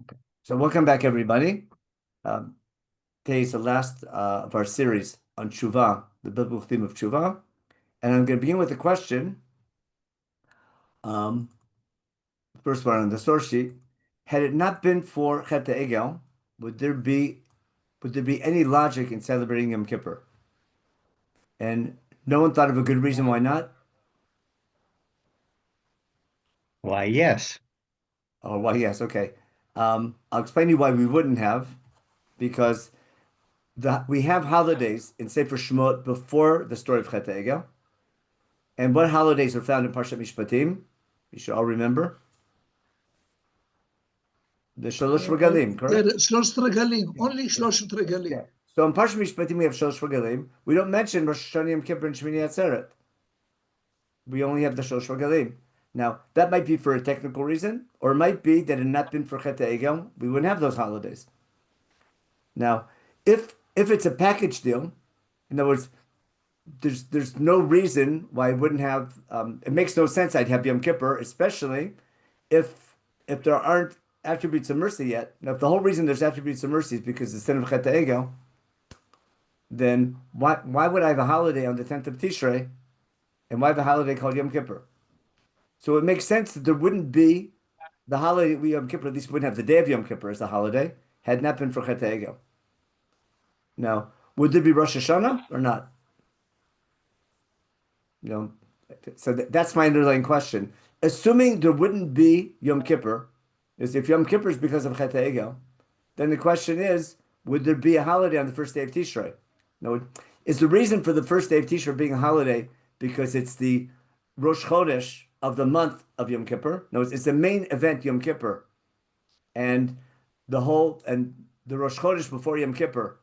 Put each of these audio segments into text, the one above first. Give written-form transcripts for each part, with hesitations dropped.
Okay. So welcome back, everybody. Um, Today is the last of our series on Teshuva, the biblical theme of Teshuva. And I'm going to begin with a question. Um, First one on the source sheet. Had it not been for Chet Egel, would there be any logic in celebrating Yom Kippur? And no one thought of a good reason why not? Why, yes. Oh, why, yes, okay. I'll explain to you why we wouldn't have, because we have holidays in Sefer Shemot before the story of Chet Egel. And what holidays are found in Parshat Mishpatim? You should all remember. The Shalosh Regalim, correct? שלושת רגלים, Yeah. only שלושת רגלים. Yeah. So in Parshat Mishpatim, we have Shalosh Regalim. We don't mention Rosh Hashanah, Yom Kippur, and Shmini Atzeret. We only have the Shalosh Regalim. Now, that might be for a technical reason, or it might be that it had not been for Chet Egel, we wouldn't have those holidays. Now, if it's a package deal, in other words, there's no reason why I wouldn't have. It makes no sense I'd have Yom Kippur, especially if there aren't attributes of mercy yet. Now, if the whole reason there's attributes of mercy is because the sin of Chet Egel, then why would I have a holiday on the 10th of Tishrei, and why have a holiday called Yom Kippur? So it makes sense that there wouldn't be the holiday we Yom Kippur. At least wouldn't have the day of Yom Kippur as a holiday had not been for Chet Egel. Now, would there be Rosh Hashanah or not? You know, so that's my underlying question. Assuming there wouldn't be Yom Kippur, is if Yom Kippur is because of Chet Egel, then the question is, would there be a holiday on the first day of Tishrei? No, is the reason for the first day of Tishrei being a holiday because it's the Rosh Chodesh of the month of Yom Kippur? No, it's the main event Yom Kippur, and the Rosh Chodesh before Yom Kippur.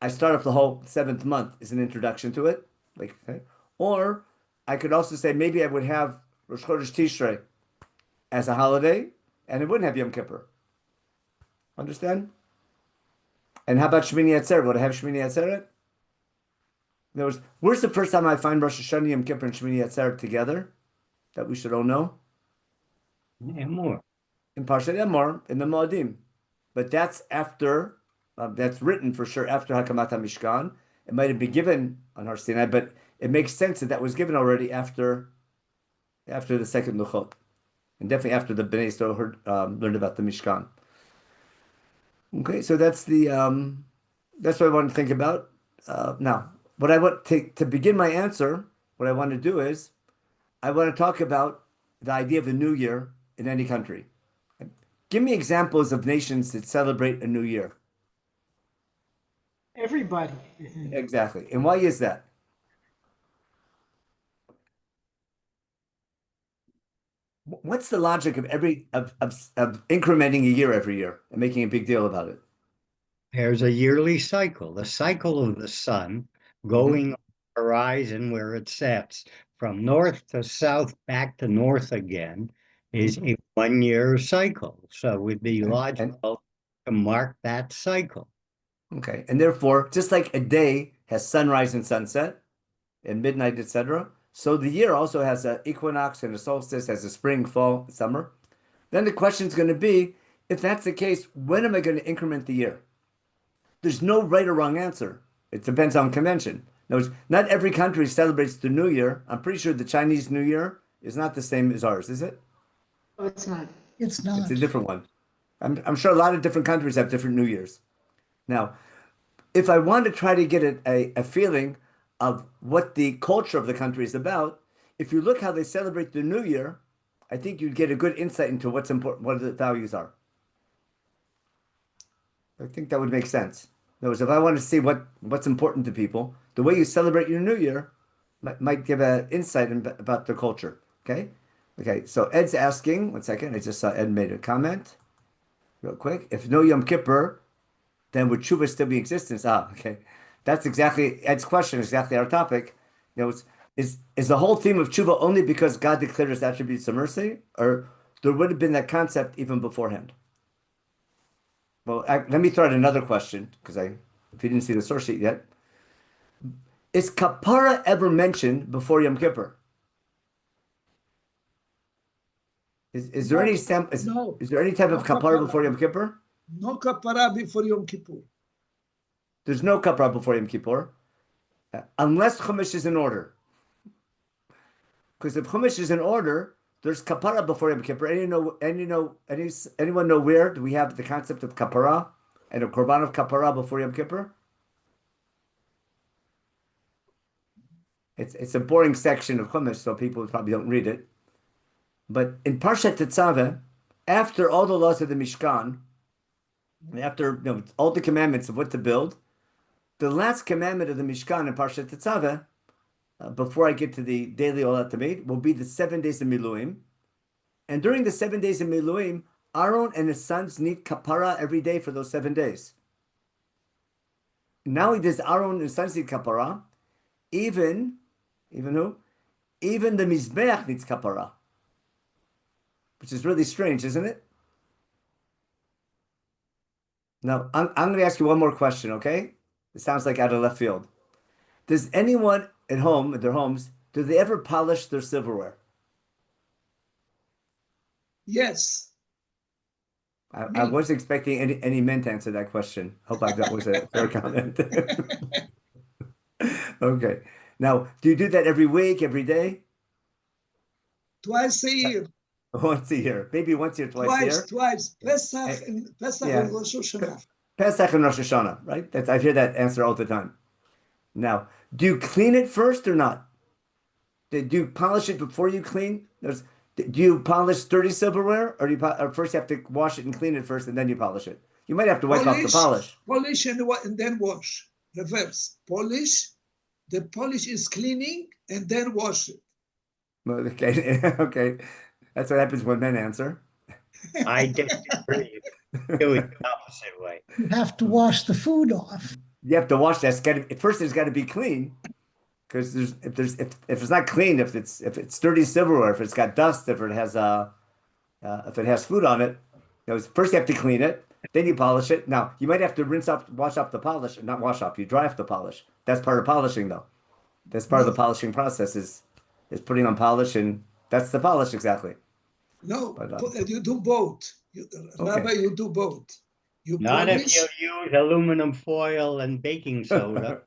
I start off the whole seventh month as an introduction to it, like, okay? Or I could also say maybe I would have Rosh Chodesh Tishrei as a holiday, and it wouldn't have Yom Kippur. Understand? And how about Shmini Atzeret? Would I have Shmini Atzeret? In other words, where's the first time I find Rosh Hashanah, Yom Kippur, and Shmini Atzeret together that we should all know? And more. In Parshat Emor, in the Moedim. But that's after, that's written for sure after Hakamat HaMishkan. It might have been given on Har Sinai, but it makes sense that was given already after the second Luchot, and definitely after the Bnei Yisrael learned about the Mishkan. Okay, so that's what I want to think about. Now, what I want to begin my answer, what I want to do is, I want to talk about the idea of a new year in any country. Give me examples of nations that celebrate a new year. Everybody. Exactly, and why is that? What's the logic of incrementing a year every year and making a big deal about it? There's a yearly cycle, the cycle of the sun going on the horizon where it sets from north to south, back to north again, is a 1 year cycle. So it would be And logical to mark that cycle. okay, and therefore, just like a day has sunrise and sunset, and midnight, etc., so the year also has an equinox and a solstice, has a spring, fall, summer. Then the question is going to be, if that's the case, when am I going to increment the year? There's no right or wrong answer. It depends on convention. No, not every country celebrates the New Year. I'm pretty sure the Chinese New Year is not the same as ours, is it? Oh, it's not. It's It's not. a different one. I'm sure a lot of different countries have different New Years. Now, if I want to try to get a feeling of what the culture of the country is about, if you look how they celebrate the New Year, I think you'd get a good insight into what's important, what the values are. I think that would make sense. In other words, if I want to see what's important to people, the way you celebrate your New Year might give an insight about the culture. Okay? Okay, so Ed's asking, one second, I just saw Ed made a comment real quick. If no Yom Kippur, then would Teshuva still be in existence? Ah, okay. That's exactly Ed's question, exactly our topic. You know, is the whole theme of Teshuva only because God declared his attributes of mercy, or there would have been that concept even beforehand? Well, let me throw out another question, because if you didn't see the source sheet yet, is kapara ever mentioned before Yom Kippur? Is there any No, is there any type no of kapara kapara. before Yom Kippur? No kapara before Yom Kippur. There's no kapara before Yom Kippur, unless Chumash is in order. Because if Chumash is in order, there's kapara before Yom Kippur. Anyone know where do we have the concept of kapara and a korban of kapara before Yom Kippur? It's a boring section of Chumash, so people probably don't read it. But in Parshat Tetzaveh, after all the laws of the Mishkan, after all the commandments of what to build, the last commandment of the Mishkan in Parshat Tetzaveh, before I get to the daily Olat Tamid, will be the 7 days of Miluim. And during the 7 days of Miluim, Aaron and his sons need kapara every day for those 7 days. Not only does Aaron and his sons need kapara, even who? Even the Mizbeach needs kapara. Which is really strange, isn't it? Now, I'm going to ask you one more question, okay? It sounds like out of left field. Does anyone at home, at their homes, do they ever polish their silverware? Yes. I wasn't expecting any men to answer that question. Hope that was a fair comment. Okay. Now, do you do that every week, every day? Twice a year. Once a year. Maybe once a year, twice a year. Twice. Pesach and Yeah. Rosh Hashanah. Pesach and Rosh Hashanah, right? I hear that answer all the time. Now, do you clean it first or not? Do you polish it before you clean? Do you polish dirty silverware, or first you have to wash it and clean it first, and then you polish it? You might have to wipe off the polish. Polish and then wash. Reverse. Polish. The polish is cleaning and then wash it. Okay, okay. That's what happens when men answer. I disagree. Do it the opposite way. You have to wash the food off. You have to wash that. First, it's got to be clean, because if it's not clean, if it's dirty silverware, if it's got dust, if it has food on it, first you have to clean it, then you polish it. Now you might have to wash off the polish, not wash off. You dry off the polish. That's part of polishing, though. That's part of the polishing process is putting on polish, and that's the polish exactly. No, but, you do both. Rabbi, you do both. You Not polish. if you use aluminum foil and baking soda.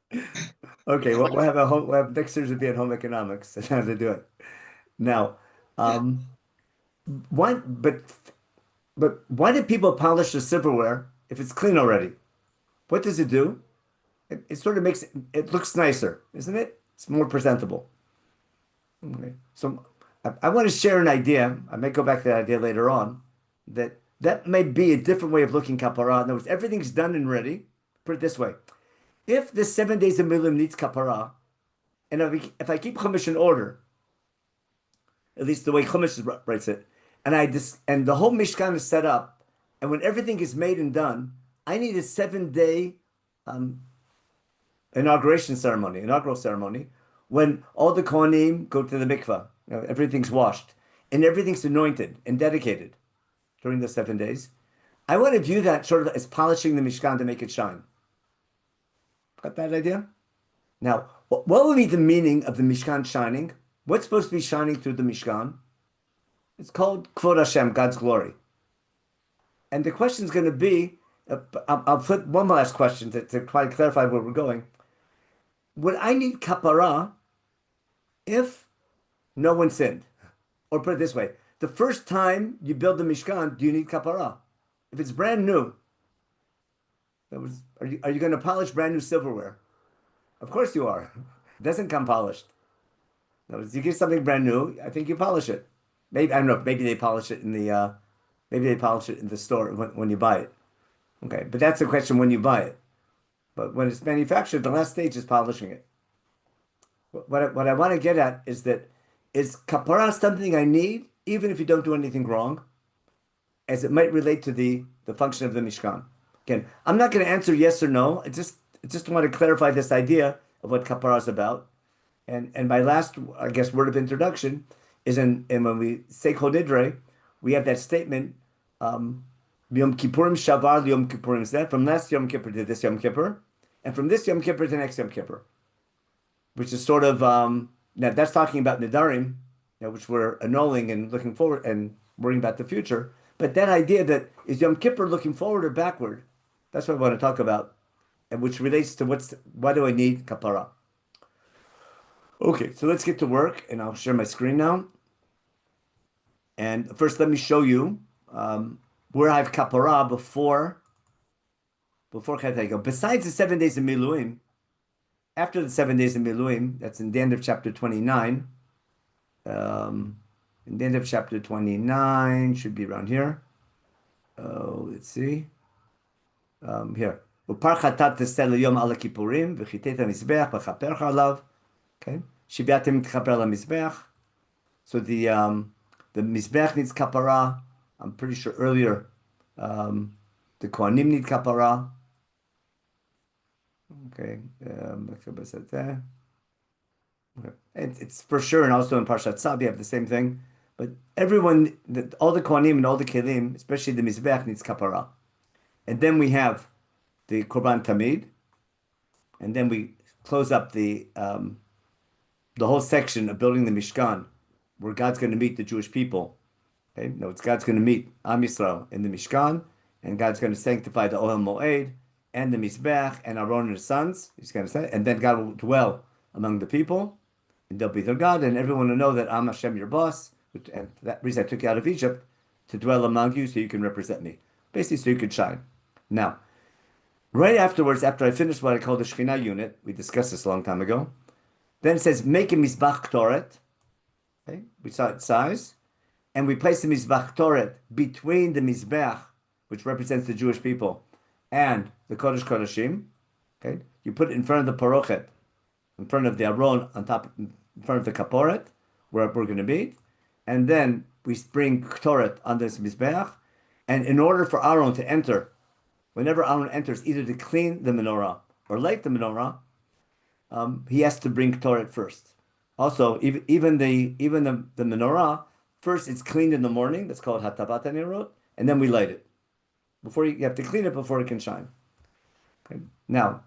Okay, well, we'll have next Thursday be at home economics. That's how to do it. Now, why? But why do people polish the silverware if it's clean already? What does it do? It sort of makes it looks nicer, isn't it? It's more presentable. Okay, so I want to share an idea. I may go back to that idea later on. That may be a different way of looking kapara. In other words, everything's done and ready. Put it this way: if the 7 days of Miluim needs kapara, and if I keep Chumash in order, at least the way Chumash writes it, and the whole Mishkan is set up, and when everything is made and done, I need a 7-day inaugural ceremony, when all the Kohanim go to the mikvah, everything's washed, and everything's anointed and dedicated during the 7 days. I want to view that sort of as polishing the Mishkan to make it shine. Got that idea? Now, what would be the meaning of the Mishkan shining? What's supposed to be shining through the Mishkan? It's called Kvod Hashem, God's glory. And the question is going to be, I'll flip one last question to try to clarify where we're going. Would I need kapara if no one sinned? Or put it this way, the first time you build the Mishkan, do you need kapara? If it's brand new, are you going to polish brand new silverware? Of course you are. It doesn't come polished. In other words, you get something brand new, I think you polish it. Maybe I don't know. Maybe they polish it in the store when you buy it. Okay, but that's the question when you buy it. But when it's manufactured, the last stage is polishing it. What I want to get at is that is kapara something I need even if you don't do anything wrong, as it might relate to the function of the Mishkan. Again, I'm not going to answer yes or no. I just want to clarify this idea of what kapara is about. And my last, I guess, word of introduction is and when we say Kol Nidre, we have that statement, Yom Kippurim Shavar Yom Kippurim Zeh, from last Yom Kippur to this Yom Kippur, and from this Yom Kippur to next Yom Kippur, which is sort of, now that's talking about Nidarim, which we're annulling and looking forward and worrying about the future. But that idea that is Yom Kippur looking forward or backward, that's what I want to talk about, and which relates to why do I need kapara? Okay, so let's get to work, and I'll share my screen now. And first, let me show you where I have kapara before Chet Hagel. Besides the 7 days of Miluim, after the 7 days of Miluim, that's in the end of chapter 29. In the end of chapter 29, should be around here. Let's see. Here. Upar chatat tesel yom ala kippurim, v'chiteta mizbeach, v'chapercha alav. Okay. Shibiatim tchaper la mizbeach. So the mizbeach needs kapara. I'm pretty sure earlier the kohanim need kapara. Okay. Okay. It's for sure, and also in Parshat Tzab, you have the same thing. But everyone, all the kohanim and all the kelim, especially the mizbeach, needs kapara. And then we have the korban tamid, and then we close up the whole section of building the Mishkan, where God's going to meet the Jewish people. Okay, no, it's God's going to meet Am Yisrael in the Mishkan, and God's going to sanctify the Ohel Moed and the Mizbeach and Aaron and his sons. He's going to say, and then God will dwell among the people, and they'll be their God, and everyone will know that I'm Hashem, your boss. And for that reason, I took you out of Egypt to dwell among you, so you can represent me, basically, so you could shine. Now, right afterwards, after I finished what I call the Shekhinah unit, we discussed this a long time ago. Then it says, make a Mizbach Ktoret. Okay, we saw its size. And we place the Mizbach Ktoret between the Mizbeach, which represents the Jewish people, and the Kodesh Kodeshim. Okay, you put it in front of the Parochet, in front of the Aron, on top, in front of the Kaporet, where we're going to be. And then we bring Ktoret on this Mizbeach. And in order for Aaron to enter, whenever Aaron enters, either to clean the menorah or light the menorah, he has to bring Ktoret first. Also, even the menorah, first it's cleaned in the morning. That's called Hatabat HaNerot, and then we light it. You have to clean it before it can shine. Okay. Now,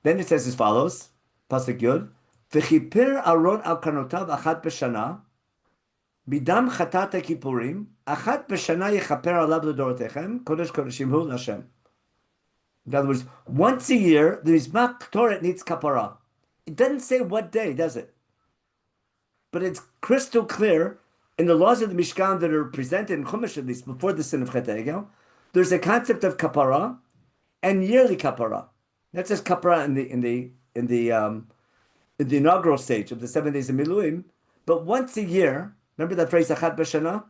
then it says as follows: Pasuk Yud, V'chipir Aaron al karnotav achat b'shana, bidam chatat HaKippurim, achat b'shana yechaper alav l'dorotechem, kodesh kodeshim hu l'Hashem. In other words, once a year, the Mizbach Ktoret needs kapara. It doesn't say what day, does it? But it's crystal clear in the laws of the Mishkan that are presented in Chumash, at least before the sin of Chet Egel, there's a concept of kapara and yearly kapara. Not just kapara in the inaugural stage of the 7 days of Miluim, but once a year. Remember that phrase Achat B'Shana?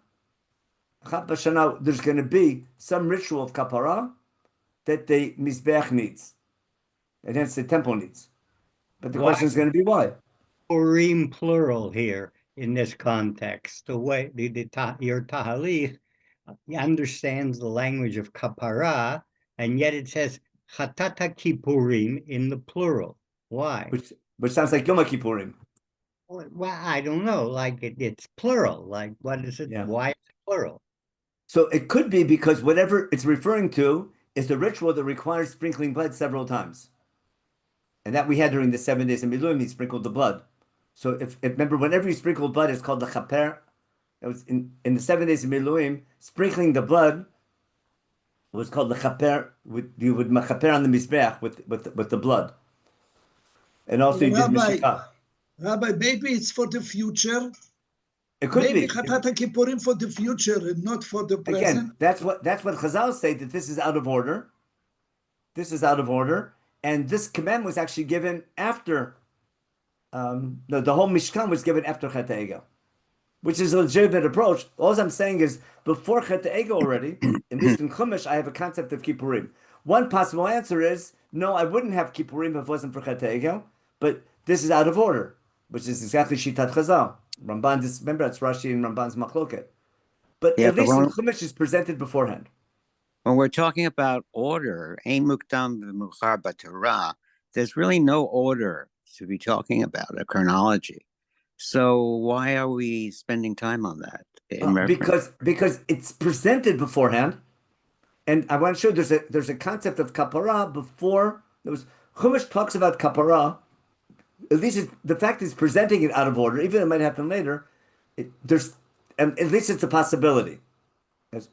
Achat B'Shana. There's going to be some ritual of kapara that the Mizbeach needs, and hence the temple needs. But the question is going to be why? Purim plural here in this context. The way your Tahalith understands the language of kapara, and yet it says Chatata Kippurim in the plural. Why? Which sounds like Yom Kippurim. Well, I don't know. Like it's plural. Like what is it? Yeah. Why is it plural? So it could be because whatever it's referring to is the ritual that requires sprinkling blood several times. And that we had during the 7 days of Miluim, he sprinkled the blood. So if remember, whenever you sprinkle blood, it's called the chaper. It was in the 7 days of Miluim, sprinkling the blood was called the chaper. You would machaper on the mizbeach with the blood. And also you did mishikah. Rabbi, maybe it's for the future. It could maybe be. Chatata Kippurim for the future and not for the present. Again, that's what Chazal say, that this is out of order. This is out of order. And this command was actually given after, the whole Mishkan was given after Chet Egel, which is a legitimate approach. All I'm saying is, before Chet Egel already, at least in Chumash, I have a concept of Kippurim. One possible answer is, no, I wouldn't have Kippurim if it wasn't for Chet Egel, but this is out of order, which is exactly Shitat Chazal. Ramban, remember, that's Rashi and Ramban's Machloket. But at least in Chumash is presented beforehand. When we're talking about order, Ein Mukdam V'Muchar B'Torah, there's really no order to be talking about, a chronology. So why are we spending time on that? Because it's presented beforehand, and I want to show there's a concept of kapara before. Chumash talks about kapara. At least the fact is presenting it out of order, even if it might happen later. At least it's a possibility. That's,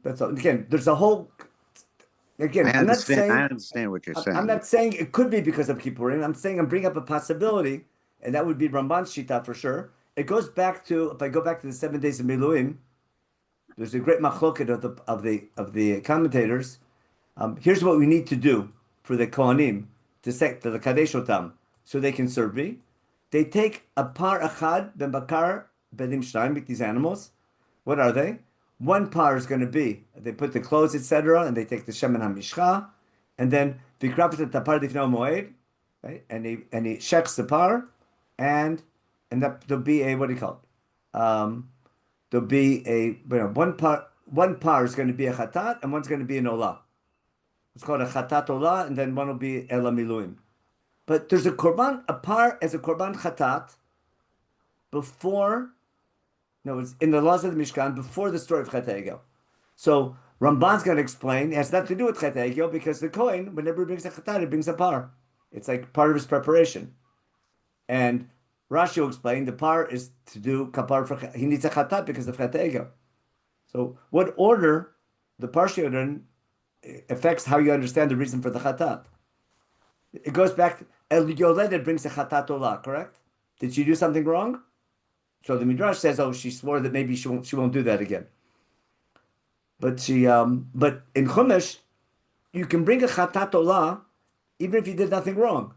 that's all. Again, there's a whole. Again, I'm not saying. I understand what you're saying. I'm not saying it could be because of Kippurim. I'm saying I'm bringing up a possibility, and that would be Ramban's Shita for sure. It goes back to, if I go back to the 7 days of Miluim, there's a great machloket of the commentators. Here's what we need to do for the Kohanim to the Kadesh Otam, so they can serve me. They take a par achad ben bakar bedim shnaim with these animals. What are they? One par is going to be, they put the clothes, etc., and they take the shemen hamishcha, and then vikrapet tapar difnei moed, right? And he shechs the par, and that there'll be a, what do you call it? There'll be a, one par is going to be a chatat, and one's going to be an olah. It's called a chatat olah, and then one will be ela miluim. But there's a korban, a par as a korban chatat before. No, it's in the laws of the Mishkan before the story of Chet HaEgel. So Ramban's going to explain it has nothing to do with Chet HaEgel because the Kohen, whenever he brings a chatat, he brings a par. It's like part of his preparation. And Rashi will explain the par is to do kapar for, he needs a chatat because of Chet HaEgel. So what order the parsha in affects how you understand the reason for the chatat. It goes back to El Yoledet brings a chatat olah, correct? Did she do something wrong? So the Midrash says, oh, she swore that maybe she won't do that again. But but in Chumash, you can bring a chatat olah even if you did nothing wrong.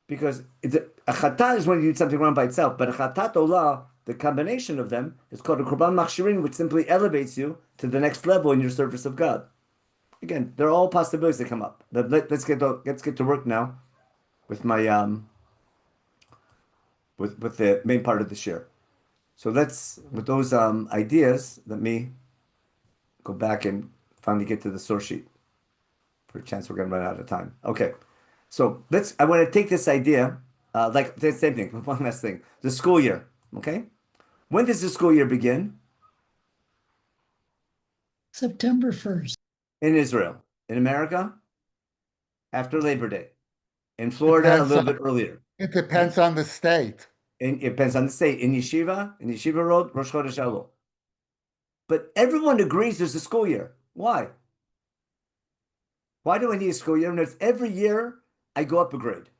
Because a chatat is when you did something wrong by itself, but a chatat olah, the combination of them, is called a korban machshirin, which simply elevates you to the next level in your service of God. Again, there are all possibilities that come up. But let's get to work now with my with the main part of the share. So with those ideas, let me go back and finally get to the source sheet. For a chance we're going to run out of time. Okay, so I want to take this idea, like the same thing, one last thing. The school year, okay? When does the school year begin? September 1st. In Israel. In America? After Labor Day. In Florida, a little bit earlier. It depends on the state. It depends on the state. In Yeshiva Road, Rosh Chodesh Elul. But everyone agrees there's a school year. Why? Why do I need a school year? And every year I go up a grade.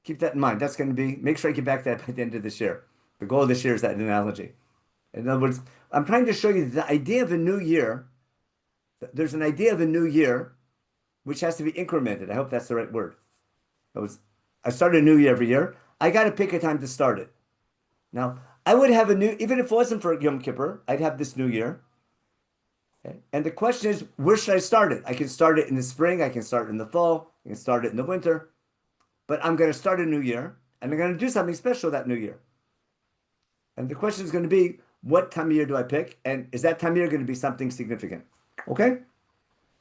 Keep that in mind. That's going to be, make sure I get back to that by the end of this year. The goal of this year is that analogy. In other words, I'm trying to show you the idea of a new year. There's an idea of a new year which has to be incremented. I hope that's the right word. I start a new year every year. I got to pick a time to start it. Now, I would have even if it wasn't for Yom Kippur, I'd have this new year. Okay? And the question is, where should I start it? I can start it in the spring. I can start it in the fall. I can start it in the winter. But I'm going to start a new year, and I'm going to do something special that new year. And the question is going to be, what time of year do I pick? And is that time of year going to be something significant? Okay?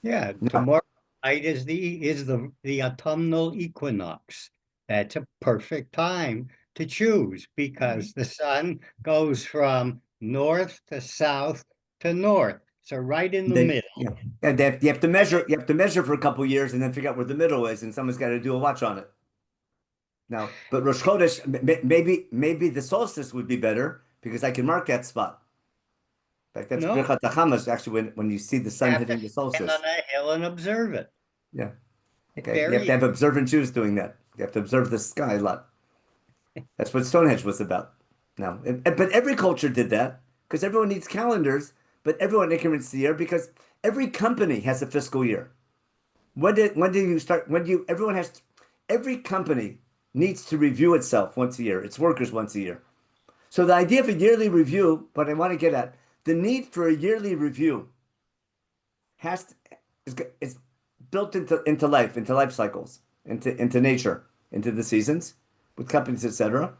Yeah, tomorrow night is the autumnal equinox. That's a perfect time to choose because the sun goes from north to south to north. So right in the middle. Yeah. And you have to measure for a couple of years and then figure out where the middle is, and someone's got to do a watch on it. Now, but Rosh Chodesh, maybe the solstice would be better because I can mark that spot. In fact, that's Birchat HaChamas, actually, when you see the sun hitting the solstice. Stand on a hill and observe it. Yeah. Okay. You have to have observant Jews doing that. You have to observe the sky a lot. That's what Stonehenge was about. Now, but every culture did that because everyone needs calendars, but everyone increments the year because every company has a fiscal year. When do you start? Every company needs to review itself once a year, its workers once a year. So the idea of a yearly review, what I want to get at, the need for a yearly review is built into life cycles, into nature, into the seasons, with companies, etc.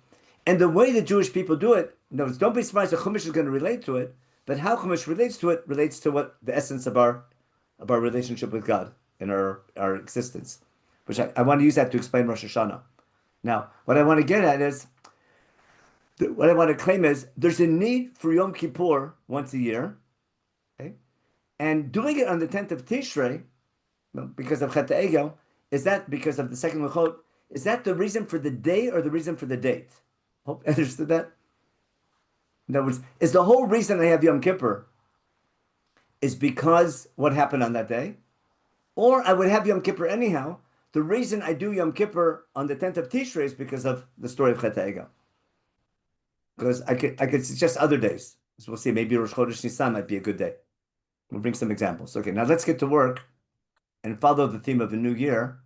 And the way the Jewish people do it, don't be surprised that Chumash is going to relate to it, but how Chumash relates to it relates to what the essence of our relationship with God and our existence, which I want to use that to explain Rosh Hashanah. Now, what I want to get at is, what I want to claim is, there's a need for Yom Kippur once a year, okay? And doing it on the 10th of Tishrei, because of Chet HaEgel, is that because of the second Luchot? Is that the reason for the day or the reason for the date? Hope you understood that. In other words, is the whole reason I have Yom Kippur is because what happened on that day? Or I would have Yom Kippur anyhow. The reason I do Yom Kippur on the 10th of Tishrei is because of the story of Chet HaEgel. Because I could suggest other days. So we'll see. Maybe Rosh Chodesh Nisan might be a good day. We'll bring some examples. Okay, now let's get to work and follow the theme of the new year.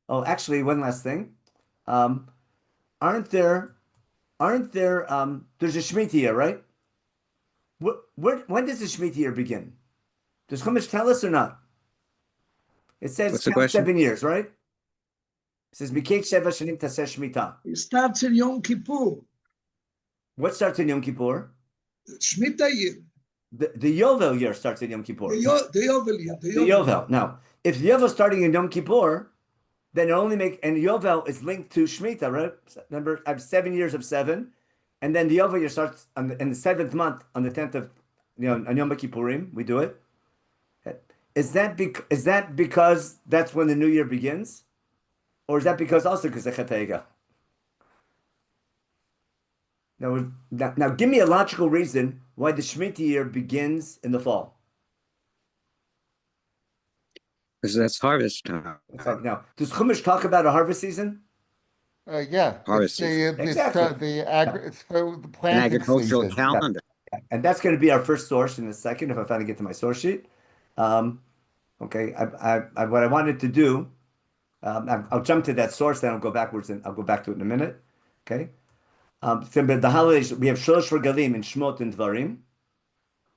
Oh, actually, one last thing. Um, aren't there there's a Shemitah year, right? When does the Shemitah year begin? Does Chumash tell us or not? It says What's the count question? 7 years, right? It says Mikech Sheva Shanim Taseh Shemitah. It starts in Yom Kippur, What starts in Yom Kippur? Shemitah year, The Yovel year starts in Yom Kippur. the Yovel year, The Yovel. Now, if the Yovel is starting in Yom Kippur, then it only and Yovel is linked to Shemitah, right? Remember, I have 7 years of 7, and then the Yovel year starts in the 7th month on the 10th of, on Yom Kippurim. We do it. Is that because that's when the new year begins, or is that because also because of Chet HaEgel? Now, give me a logical reason why the Shemitah year begins in the fall. Because that's harvest time. Now, does Chumash talk about a harvest season? Yeah, Harvest Exactly. it's for the An planting agricultural season. calendar. And that's going to be our first source in a second if I finally get to my source sheet. Okay, what I wanted to do, I'll jump to that source, then I'll go backwards and I'll go back to it in a minute. Okay. So the holidays, we have Sholosh Regalim in Shmot and Dvarim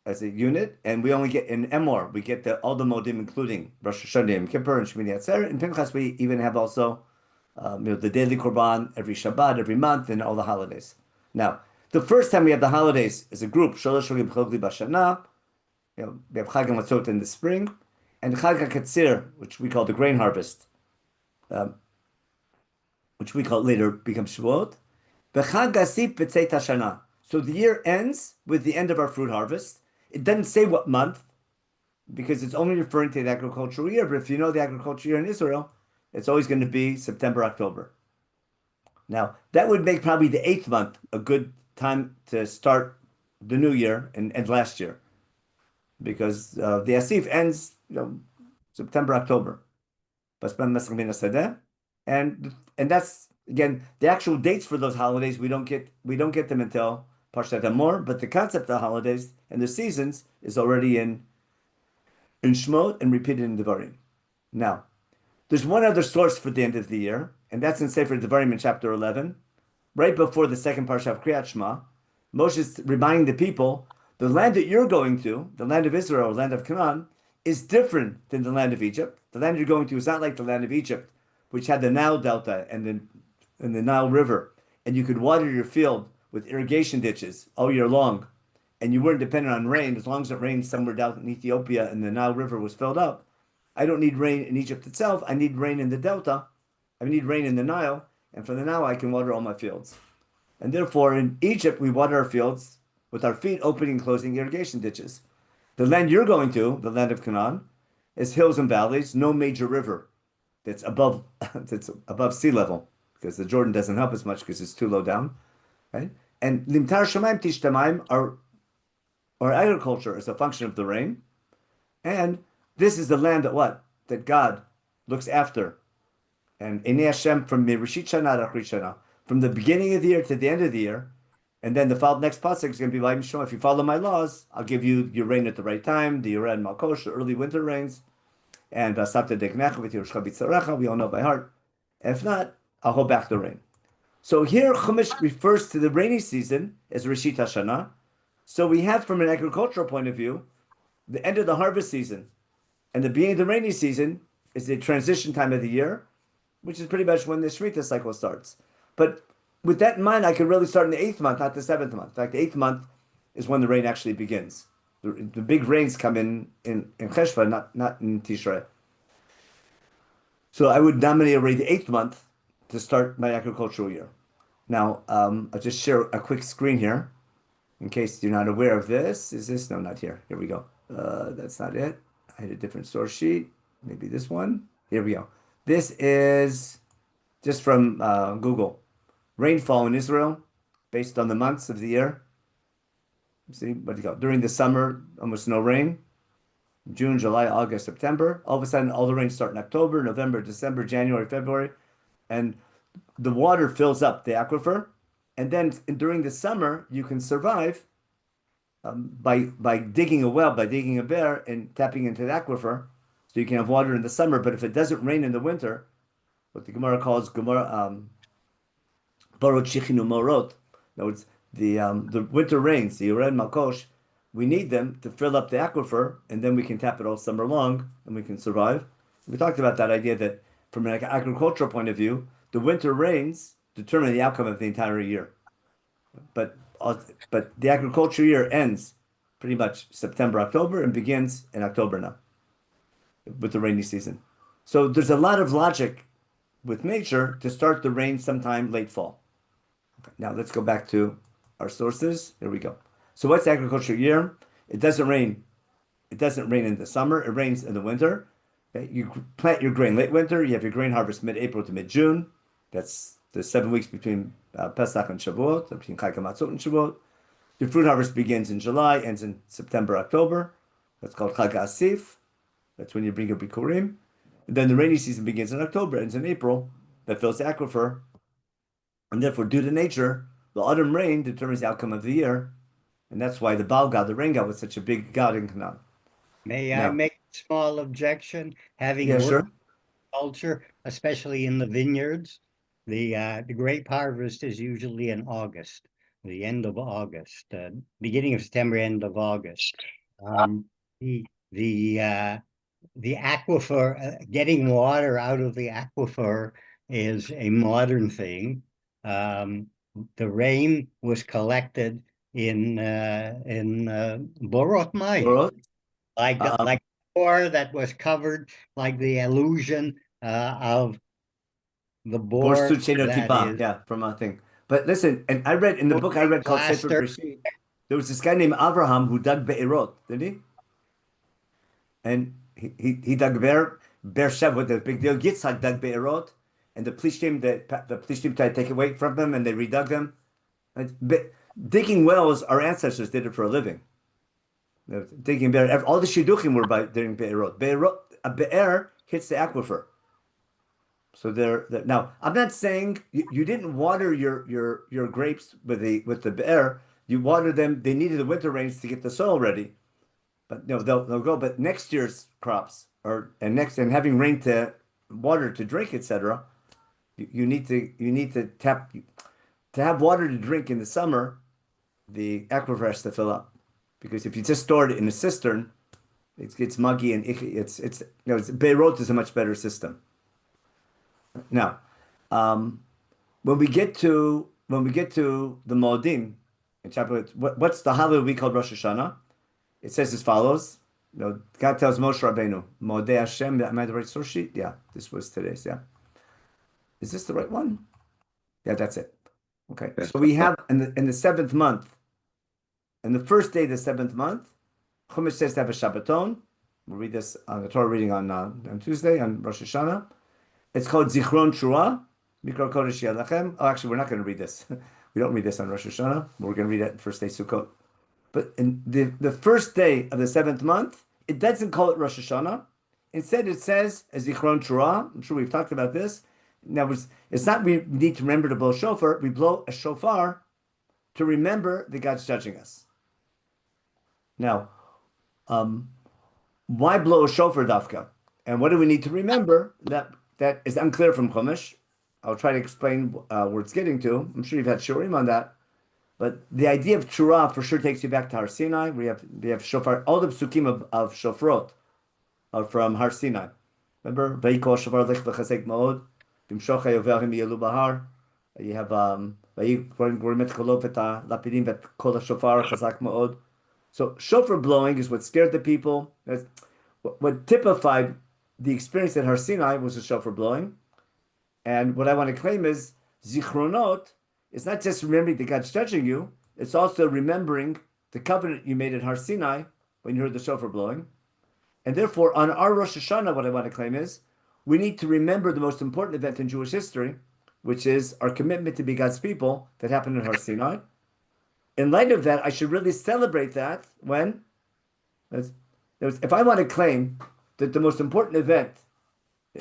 as a unit, and we only get in Emor, we get all the modim, including Rosh Hashanah, Yom Kippur, and Shmini Atzeret. In Pinchas, we even have also the daily Korban every Shabbat, every month, and all the holidays. Now, the first time we have the holidays as a group, Sholosh Regalim Chogli Bashana, we have Chag HaMatzot in the spring, and Chag HaKatzir, which we call the grain harvest, which we call later becomes Shavuot. So the year ends with the end of our fruit harvest. It doesn't say what month, because it's only referring to the agricultural year. But if you know the agricultural year in Israel, it's always going to be September, October. Now, that would make probably the 8th month a good time to start the new year and end last year, because the Asif ends September, October. And that's again the actual dates for those holidays. We don't get them until Parshat Hamor, but the concept of the holidays and the seasons is already in Shmot and repeated in Devarim. Now, there's one other source for the end of the year, and that's in Sefer Devarim in chapter 11, right before the second parsha of Kriyat Shema. Moshe is reminding the people, the land that you're going to, the land of Israel, land of Canaan, is different than the land of Egypt. The land you're going to is not like the land of Egypt, which had the Nile Delta and the Nile River, and you could water your field with irrigation ditches all year long, and you weren't dependent on rain. As long as it rained somewhere down in Ethiopia and the Nile River was filled up, I don't need rain in Egypt itself. I need rain in the Delta. I need rain in the Nile, and from the Nile I can water all my fields. And therefore, in Egypt, we water our fields with our feet opening and closing irrigation ditches. The land you're going to, the land of Canaan, is hills and valleys, no major river that's above sea level, because the Jordan doesn't help as much because it's too low down, right? And limtar shemaim tishtamaim, our agriculture is a function of the rain, and this is the land that God looks after. And Enei Hashem from Rishit Shana to Achrit Shana, from the beginning of the year to the end of the year, and then the next pasuk is going to be like, if you follow my laws, I'll give you your rain at the right time, the Yoreh and Malkosh, the early winter rains, and Sapta Deknecha with your Shchabitzarecha, we all know by heart. If not, I'll hold back the rain. So here Chumash refers to the rainy season as Rishit Hashanah. So we have, from an agricultural point of view, the end of the harvest season, and the beginning of the rainy season is the transition time of the year, which is pretty much when the Shemitah cycle starts. But with that in mind, I could really start in the 8th month, not the 7th month. In fact, the 8th month is when the rain actually begins. The big rains come in Cheshvan, not in Tishrei. So I would nominate already the 8th month to start my agricultural year. Now, I'll just share a quick screen here in case you're not aware of this. Is this? No, not here. Here we go. That's not it. I had a different source sheet. Maybe this one. Here we go. This is just from Google. Rainfall in Israel based on the months of the year. See, what do you go? During the summer, almost no rain. June, July, August, September. All of a sudden, all the rains start in October, November, December, January, February, and the water fills up the aquifer. And then during the summer, you can survive by digging a well, by digging a bear, and tapping into the aquifer, so you can have water in the summer. But if it doesn't rain in the winter, what the Gemara calls Gemara Borot Shichinu Morot, in other words, the winter rains, the Yored Malkosh, we need them to fill up the aquifer, and then we can tap it all summer long, and we can survive. We talked about that idea that from an agricultural point of view, the winter rains determine the outcome of the entire year. But the agricultural year ends pretty much September, October, and begins in October now with the rainy season. So there's a lot of logic with nature to start the rain sometime late fall. Okay, now let's go back to our sources. Here we go. So what's the agricultural year? It doesn't rain. It doesn't rain in the summer. It rains in the winter. Okay? You plant your grain late winter. You have your grain harvest mid-April to mid-June. That's the 7 weeks between Pesach and Shavuot, between Chag HaMatzot and Shavuot. Your fruit harvest begins in July, ends in September, October. That's called Chag HaAsif. That's when you bring your Bikurim. And then the rainy season begins in October, ends in April. That fills the aquifer. And therefore, due to nature, the autumn rain determines the outcome of the year. And that's why the Baal God, the rain god, was such a big god in Canaan. May I make a small objection? Having worked culture, especially in the vineyards, the grape harvest is usually in August, the end of August, beginning of September, end of August. The aquifer, getting water out of the aquifer is a modern thing. The rain was collected in Borot Mayim, like before, that was covered, like the illusion of the bore that is, yeah, from a thing. But listen, and I read in the book I read called Sefer Bereshit, there was this guy named Avraham who dug be'erot, didn't he? And he dug Be'er with the big deal. Yitzhak dug be'erot, and the police team tried to take it away from them, and they redug them. Digging wells, our ancestors did it for a living. Digging be'er, all the shidduchim were by doing be'erot. A be'er hits the aquifer. So now I'm not saying you didn't water your grapes with the be'er. You watered them. They needed the winter rains to get the soil ready. But no, they'll go. But next year's crops and having rain to water to drink, etc. You need to tap to have water to drink in the summer. The aquifer has to fill up, because if you just store it in a cistern, it gets muggy and icky. Beirut is a much better system. Now, when we get to the Moedim in chapter, what's the holiday we call Rosh Hashanah? It says as follows. God tells Moshe Rabbeinu, Moedei Hashem. Am I the right source sheet? Yeah, this was today's. Yeah, is this the right one? Yeah, that's it. Okay, so we have in the seventh month, and the first day of the seventh month, Chumash says to have a Shabbaton. We'll read this on the Torah reading on Tuesday on Rosh Hashanah. It's called Zichron Shura, Mikra Kodesh Yadachem. Oh, actually, we're not going to read this. We don't read this on Rosh Hashanah. We're going to read it on first day Sukkot. But in the first day of the seventh month, it doesn't call it Rosh Hashanah. Instead, it says Zichron Shura. I'm sure we've talked about this. Now, it's not we need to remember to blow shofar. We blow a shofar to remember that God's judging us. Now, why blow a shofar, Dafka? And what do we need to remember? That is unclear from Chumash. I'll try to explain where it's getting to. I'm sure you've had shiurim on that. But the idea of Shura for sure takes you back to Har Sinai. We have shofar. All the psukim of shofrot are from Har Sinai. Remember? Vayikol shofar lech v'chazek ma'od. B'mshocha yovelhim yelu bahar. You have vayikol kolov et lapidim vet kol shofar chazak ma'od. So shofar blowing is what scared the people. What typified the experience at Har Sinai was the shofar blowing. And what I want to claim is zichronot. It's not just remembering that God's judging you, it's also remembering the covenant you made at Har Sinai when you heard the shofar blowing. And therefore, on our Rosh Hashanah, what I want to claim is, we need to remember the most important event in Jewish history, which is our commitment to be God's people that happened at Har Sinai. in light of that, I should really celebrate that when, if I want to claim that the most important event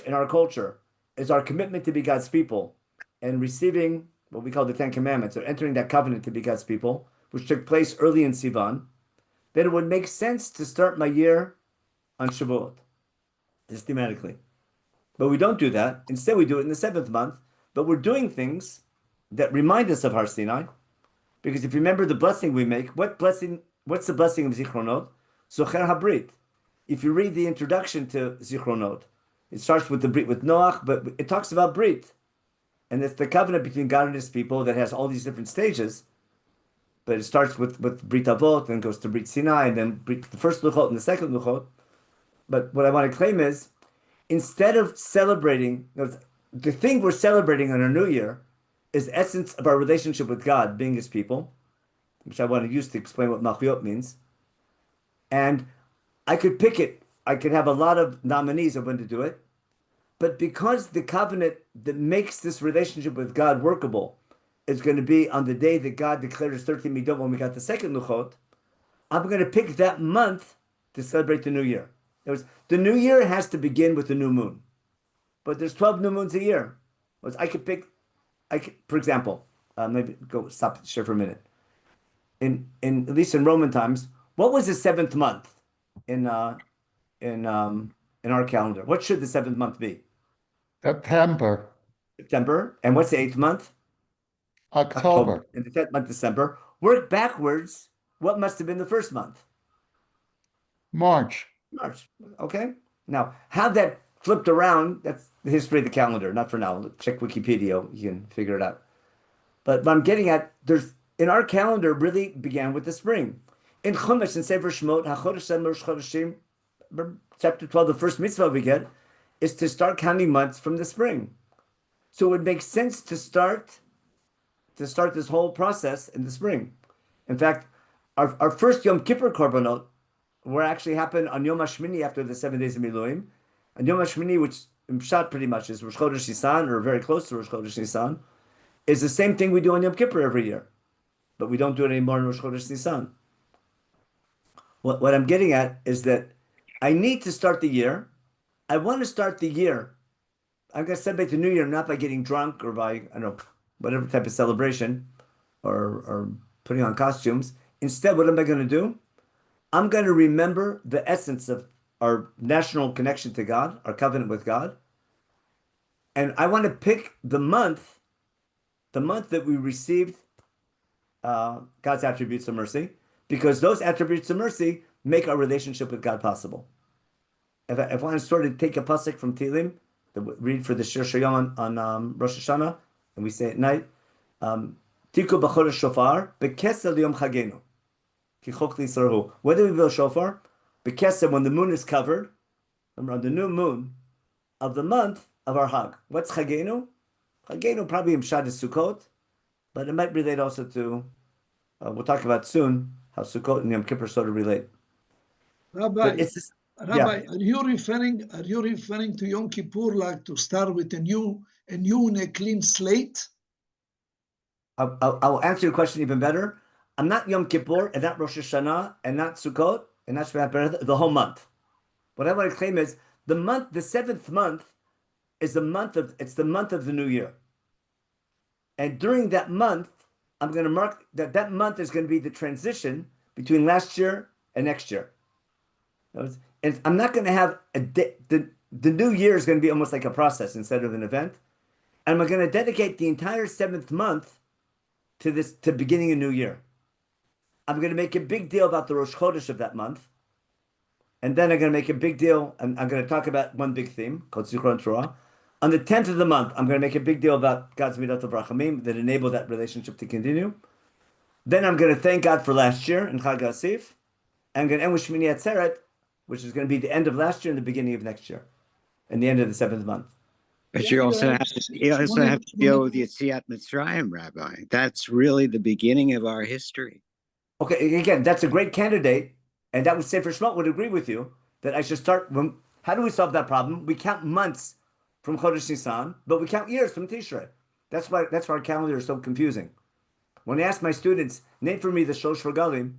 in our culture is our commitment to be God's people and receiving what we call the Ten Commandments, or entering that covenant to be God's people, which took place early in Sivan, then it would make sense to start my year on Shavuot, systematically. But we don't do that. Instead, we do it in the 7th month, but we're doing things that remind us of Har Sinai. Because if you remember the blessing we make, what's the blessing of Zichronot? Zocher HaBrit. If you read the introduction to Zichronot, it starts with the Brit with Noach, but it talks about Brit. And it's the covenant between God and his people that has all these different stages. But it starts with Brit Avot, and goes to Brit Sinai, and then the first Luchot and the second Luchot. But what I want to claim is, instead of celebrating, the thing we're celebrating on our New Year is the essence of our relationship with God, being his people, which I want to use to explain what Machliot means. And I could pick it. I could have a lot of nominees of when to do it. But because the covenant that makes this relationship with God workable is going to be on the day that God declared his 13 Midot when we got the second Luchot, I'm going to pick that month to celebrate the New Year. The New Year has to begin with the new moon. But there's 12 new moons a year. For example, maybe stop share for a minute. In at least in Roman times, what was the 7th month in our calendar? What should the 7th month be? September, September. And what's the 8th month? October, And the 10th month, December. Work backwards. What must have been the first month? March. March. Okay. Now, how that flipped around, that's the history of the calendar, not for now. Check Wikipedia, you can figure it out. But what I'm getting at, in our calendar really began with the spring. In Chumash, in Sefer Shemot, HaChodesh Rosh Chodeshim, chapter 12, the first mitzvah we get is to start counting months from the spring. So it would make sense to start this whole process in the spring. In fact, our first Yom Kippur Korbanot were actually happened on Yom HaShmini after the 7 days of Miluim. And Yom HaShmini, which in Pshat pretty much is Rosh Chodesh Nisan, or very close to Rosh Chodesh Nisan, is the same thing we do on Yom Kippur every year. But we don't do it anymore in Rosh Chodesh Nisan. What I'm getting at is that I need to start the year. I want to start the year. I'm going to celebrate the New Year not by getting drunk or by, I don't know, whatever type of celebration or putting on costumes. Instead, what am I going to do? I'm going to remember the essence of our national connection to God, our covenant with God. And I want to pick the month that we received God's attributes of mercy, because those attributes of mercy make our relationship with God possible. If I want to sort of take a pasuk from Tehillim, that we read for the Shir Shayam on Rosh Hashanah, and we say at night, Tiku b'chodesh shofar, b'kesel yom chagenu, ki chok l'Yisraelu. Whether we blow shofar, b'kesel, when the moon is covered, remember on the new moon of the month of our Hag. What's chagenu? Chagenu probably in Pshat is Sukkot, but it might relate also to, we'll talk about soon, how Sukkot and Yom Kippur sort of relate. Rabbi, But it's just, Rabbi, are you referring to Yom Kippur like to start with a new and a clean slate? I'll answer your question even better. I'm not Yom Kippur, and not Rosh Hashanah, and not Sukkot, and not Shemini Atzeret, the whole month. What I want to claim is the 7th month is the month of the new year. And during that month, I'm going to mark that month is going to be the transition between last year and next year. And I'm not going to have the new year is going to be almost like a process instead of an event. And I'm going to dedicate the entire 7th month to beginning a new year. I'm going to make a big deal about the Rosh Chodesh of that month. And then I'm going to make a big deal, and I'm going to talk about one big theme called Zichron Torah. On the 10th of the month, I'm going to make a big deal about God's Midot of Rachamim that enable that relationship to continue. Then I'm going to thank God for last year in Chag HaSif. And I'm going to end with Shemini Atzeret, which is going to be the end of last year and the beginning of next year, and the end of the 7th month. But you also have to deal with Yetziat Mitzrayim, Rabbi. That's really the beginning of our history. Okay, again, that's a great candidate, and that would Sefer Shemot would agree with you that I should start. How do we solve that problem? We count months from Chodesh Nisan, but we count years from Tishrei. That's why our calendar is so confusing. When I ask my students, name for me the Shosh Regalim,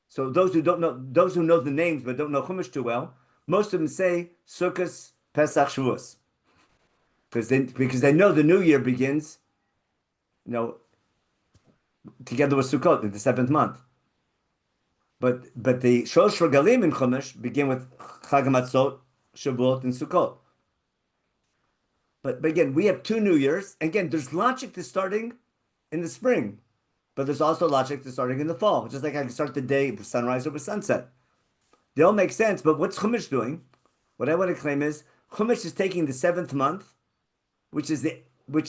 so those who know the names but don't know Chumash too well, most of them say Sukkot, Pesach, Shavuos, because they know the new year begins, together with Sukkot in the 7th month. But the Shosh Regalim in Chumash begin with Chag HaMatzot, Shavuot, and Sukkot. But again, we have 2 New Years. Again, there's logic to starting in the spring, but there's also logic to starting in the fall. Just like I can start the day with sunrise or with sunset. They all make sense, but what's Chumash doing? What I want to claim is Chumash is taking the 7th month, which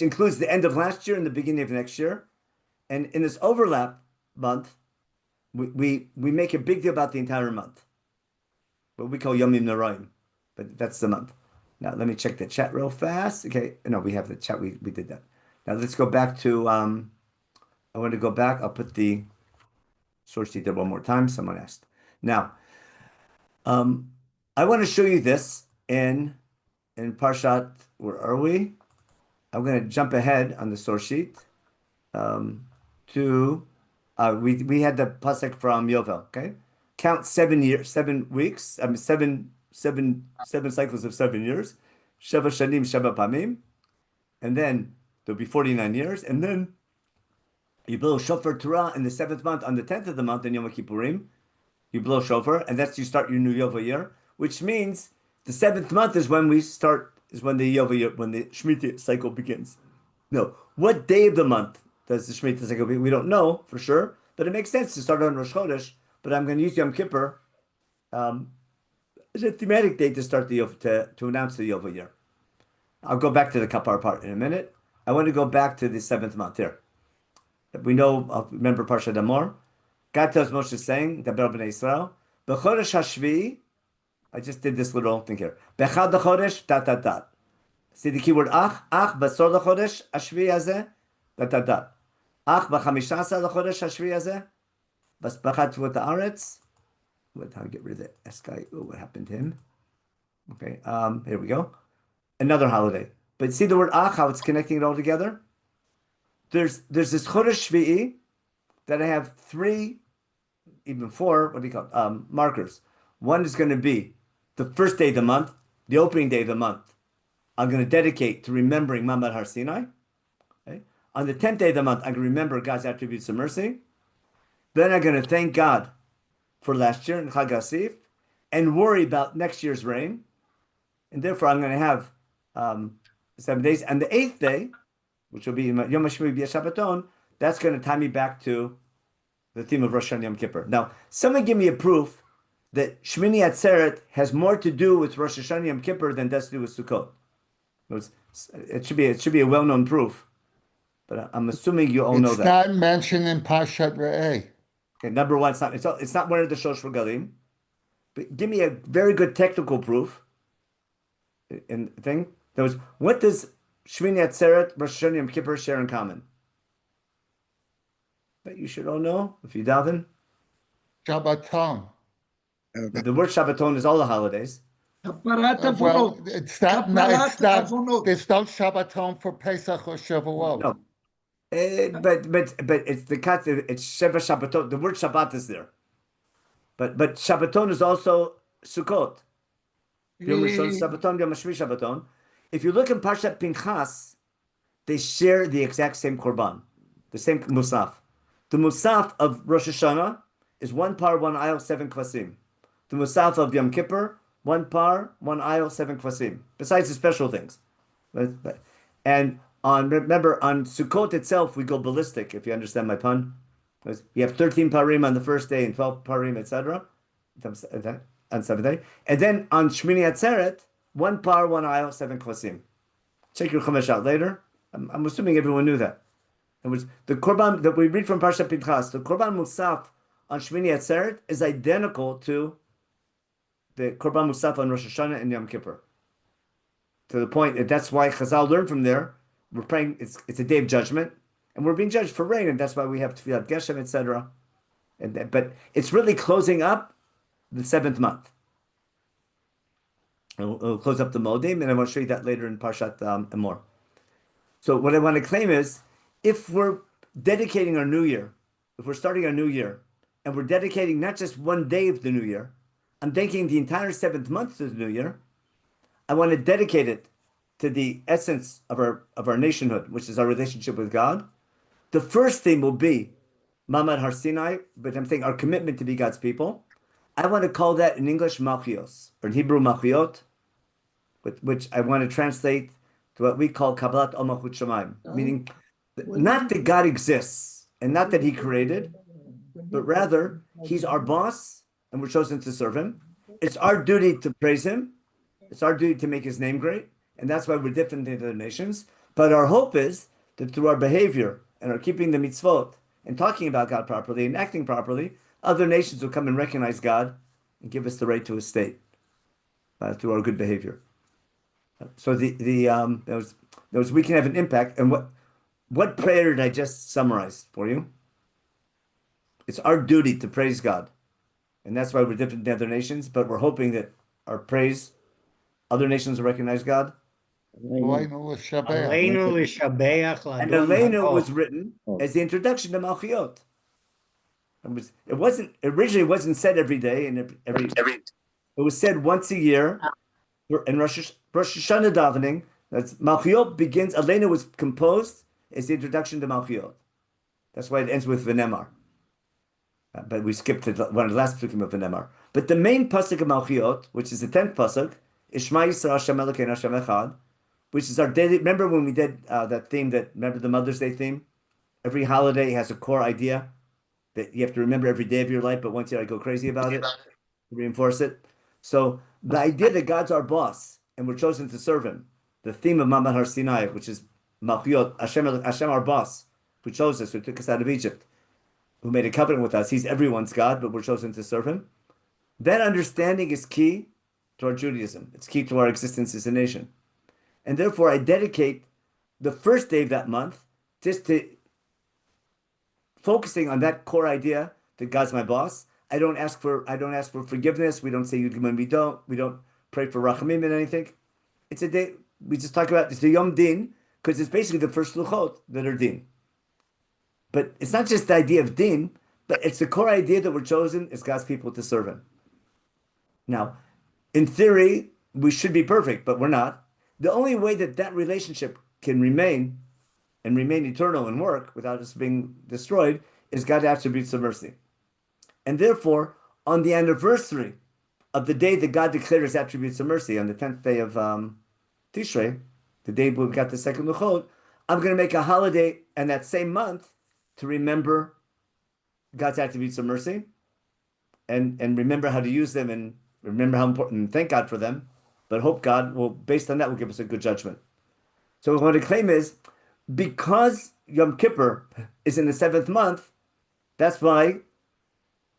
includes the end of last year and the beginning of next year, and in this overlap month, we make a big deal about the entire month, what we call Yomim Noraim, but that's the month. Now let me check the chat real fast. Okay, no, we have the chat. We did that. Now let's go back to. I want to go back. I'll put the source sheet there one more time. Someone asked. Now, I want to show you this in Parshat. Where are we? I'm going to jump ahead on the source sheet to. We had the pasuk from Yovel. Okay, count 7 weeks. I mean 7 cycles of 7 years. Sheva shanim, sheva pamim, and then there'll be 49 years, and then you blow shofar Torah in the 7th month on the 10th of the month in Yom Kippurim. You blow shofar, and you start your new Yovel year, which means the 7th month is when the Yovel year, when the Shemitah cycle begins. No, what day of the month does the Shemitah cycle begin? We don't know for sure, but it makes sense to start on Rosh Chodesh. But I'm going to use Yom Kippur as a thematic date to start to announce the Yovel year. I'll go back to the Kapar part in a minute. I want to go back to the 7th month here. We know, remember Parshat Amor. God tells Moshe saying, Daber b'nei Yisrael, B'chodesh hashvi'i, I just did this little thing here. B'chad l'chodesh, ... See the keyword ach b'sor l'chodesh hashvi'i hazeh, ... Ach b'chamisha l'chodesh hashvi'i hazeh, b'chad tvot haaretz. I'll get rid of this guy. Oh, what happened to him? Okay, here we go. Another holiday. But see the word ach, how it's connecting it all together? There's this Chodesh Shvi'i that I have 3, even 4, markers. One is going to be the first day of the month, the opening day of the month. I'm going to dedicate to remembering Mamad Har Sinai. Okay? On the 10th day of the month, I'm going to remember God's attributes of mercy. Then I'm going to thank God for last year in Chag HaSif and worry about next year's rain. And therefore, I'm going to have 7 days. And the 8th day, which will be Yom HaShmini B'Shabbaton, that's going to tie me back to the theme of Rosh Hashanah Yom Kippur. Now, someone give me a proof that Shmini Atzeret has more to do with Rosh Hashanah Yom Kippur than does to do with Sukkot. It should be a well-known proof, but I'm assuming you all know that. It's not mentioned in Parshat Re'eh. Okay, number one, it's not one of the Shosh Regalim. But give me a very good technical proof. In thing, what does Shmini Atzeret, Rosh Hashanah Yom Kippur share in common? But you should all know if you daven. Shabbaton. The word Shabbaton is all the holidays. Well, it's not. There's no Shabbaton for Pesach or Shavuot. No, but it's the cut. It's Sheva Shabbaton. The word Shabbat is there. But Shabbaton is also Sukkot. Yom Rishon Shabbaton, Yom Hashvi Shabbaton. If you look in Parshat Pinchas, they share the exact same korban, the same musaf. The musaf of Rosh Hashanah is 1 par, 1 aisle, 7 kvasim. The musaf of Yom Kippur, 1 par, 1 aisle, 7 kvasim. Besides the special things, and remember on Sukkot itself we go ballistic. If you understand my pun, you have 13 parim on the first day and 12 parim, etc. on 7th day, and then on Shmini Atzeret, 1 par, 1 aisle, 7 kvasim. Check your chumash out later. I'm assuming everyone knew that. It was the korban that we read from Parshat Pinchas. The korban musaf on Shmini Atzeret is identical to the korban musaf on Rosh Hashanah and Yom Kippur. To the point that that's why Chazal learned from there. We're praying. It's a day of judgment, and we're being judged for rain, and that's why we have Tefillat Geshem, etc. But it's really closing up the 7th month. We'll close up the Modim, and I want to show you that later in Parshat Amor. So what I want to claim is, if we're dedicating our new year, if we're starting our new year, and we're dedicating not just one day of the new year, I'm dedicating the entire seventh month to the new year. I want to dedicate it to the essence of our nationhood, which is our relationship with God. The first thing will be Mamad Har Sinai, but I'm saying our commitment to be God's people. I want to call that in English Malchios, or in Hebrew Malchiot, which I want to translate to what we call Kabbalat Al Malchut Shamayim, meaning not that God exists and not that He created, but rather He's our boss and we're chosen to serve Him. It's our duty to praise Him. It's our duty to make His name great, and that's why we're different than the nations. But our hope is that through our behavior and our keeping the mitzvot and talking about God properly and acting properly, other nations will come and recognize God and give us the right to His state through our good behavior. So those we can have an impact. And what prayer did I just summarize for you? It's our duty to praise God, and that's why we're different than other nations. But we're hoping that our praise, other nations will recognize God. Aleinu Aleinu l'shabeach And l'Adon Aleinu Hakol. was written as the introduction to Malchiot. It wasn't originally said every day and every it was said once a year in Rosh Hashanah davening. That's Malchiot begins. Aleinu was composed as the introduction to Malchiot. That's why it ends with V'nemar. But we skipped to one of the last psukim of V'nemar. But the main pasuk of Malchiot, which is the 10th pasuk, is Shema Yisrael Hashem Elokeinu Hashem Echad, which is our daily. Remember when we did that theme? Remember the Mother's Day theme? Every holiday has a core idea that you have to remember every day of your life, but once you go crazy about it, reinforce it. So the idea that God's our boss and we're chosen to serve Him, the theme of Mamad Har Sinai, which is Malchiot, Hashem our boss, who chose us, who took us out of Egypt, who made a covenant with us. He's everyone's God, but we're chosen to serve Him. That understanding is key to our Judaism. It's key to our existence as a nation. And therefore, I dedicate the first day of that month just to focusing on that core idea that God's my boss. I don't ask for forgiveness. We don't say Yud when we don't. We don't pray for rachamim and anything. It's a day we just talk about. It's the Yom Din because it's basically the first luchot that are din. But it's not just the idea of din, but it's the core idea that we're chosen as God's people to serve Him. Now, in theory, we should be perfect, but we're not. The only way that relationship can remain eternal and work without us being destroyed is God's attributes of mercy. And therefore, on the anniversary of the day that God declared His attributes of mercy, on the 10th day of Tishrei, the day we got the second Luchot, I'm going to make a holiday in that same month to remember God's attributes of mercy and remember how to use them and remember how important and thank God for them, but hope God will, based on that, will give us a good judgment. So what I claim is, because Yom Kippur is in the 7th month, that's why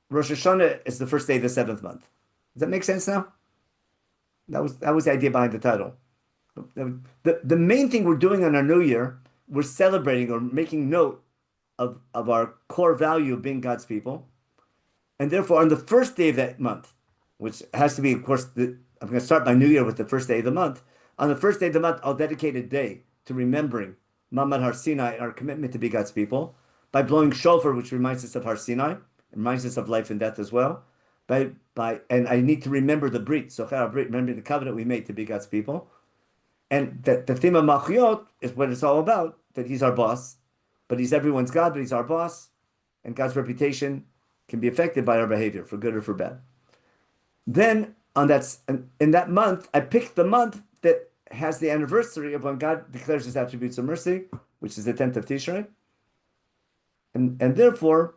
Rosh Hashanah is the first day of the 7th month. Does that make sense now? That was the idea behind the title. The main thing we're doing on our New Year, we're celebrating or making note of our core value of being God's people. And therefore, on the first day of that month, which has to be, of course, I'm going to start my New Year with the first day of the month. On the first day of the month, I'll dedicate a day to remembering Mamad Har Sinai, our commitment to be God's people, by blowing shofar, which reminds us of Har Sinai, reminds us of life and death as well. And I need to remember the Brit, Socher Brit, remember the covenant we made to be God's people. And that the theme of Malchiot is what it's all about, that He's our boss, but He's everyone's God, but He's our boss, and God's reputation can be affected by our behavior, for good or for bad. Then, in that month, I picked the month that has the anniversary of when God declares His attributes of mercy, which is the 10th of Tishrei. And therefore,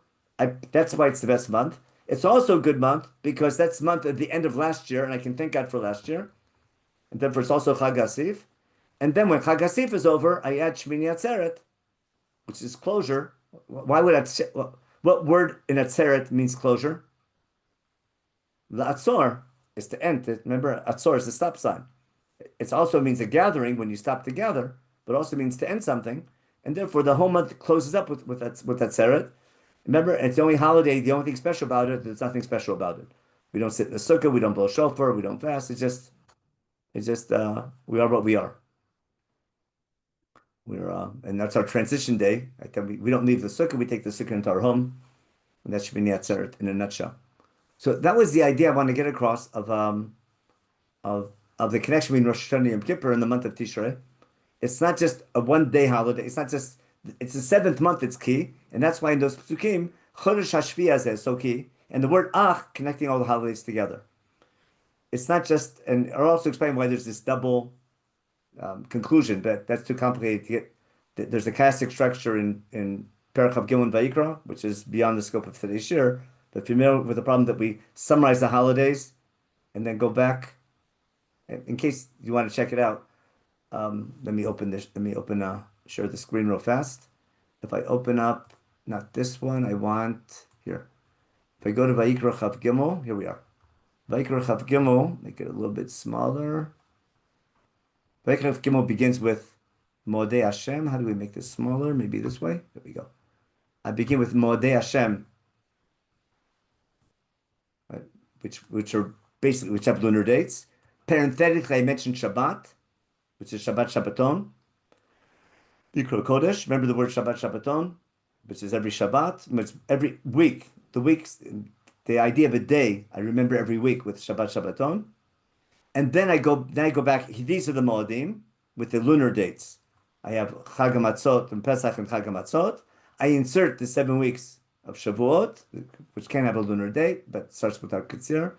that's why it's the best month. It's also a good month because that's the month at the end of last year, and I can thank God for last year. And therefore, it's also Chag HaSif. And then when Chag HaSif is over, I add Shmini Atzeret, which is closure. Why would what word in Atzeret means closure? The Atzor is to end. Remember, Atzor is the stop sign. It also means a gathering when you stop to gather, but also means to end something. And therefore, the whole month closes up with Atzeret. Remember, it's the only holiday, the only thing special about it, there's nothing special about it. We don't sit in the sukkah, we don't blow shofar, we don't fast. It's just we are what we are. and that's our transition day. We don't leave the sukkah, we take the sukkah into our home, and that should be Neatzeret in a nutshell. So that was the idea I want to get across of the connection between Rosh Hashanah and Yom Kippur in the month of Tishrei. It's not just a one-day holiday. It's the seventh month. It's key, and that's why in those psukim, Chodesh Hashviah is so key, and the word Ach connecting all the holidays together. It's not just, and I'll also explain why there's this double conclusion, but that's too complicated to get. There's a chiastic structure in Perek Chav Gimel Vayikra, which is beyond the scope of today's year. But familiar with the problem that we summarize the holidays and then go back. In case you want to check it out, let me share the screen real fast. If I open up, not this one, I want here. If I go to Vayikra Chav Gimel, here we are. Vayikra Chav Gimel, make it a little bit smaller. Vayikra Chav Gimel begins with Mo'odei Hashem. How do we make this smaller? Maybe this way. There we go. I begin with Mo'odei Hashem, right? Which are basically which have lunar dates. Parenthetically, I mentioned Shabbat, which is Shabbat Shabbaton. Mikra Kodesh. Remember the word Shabbat Shabbaton, which is every Shabbat. It's every week. The idea of a day, I remember every week with Shabbat Shabbaton. And then I go back. These are the Moedim with the lunar dates. I have Chag HaMatzot and Pesach and Chag HaMatzot. I insert the 7 weeks of Shavuot, which can have a lunar date, but starts with our Kitzir.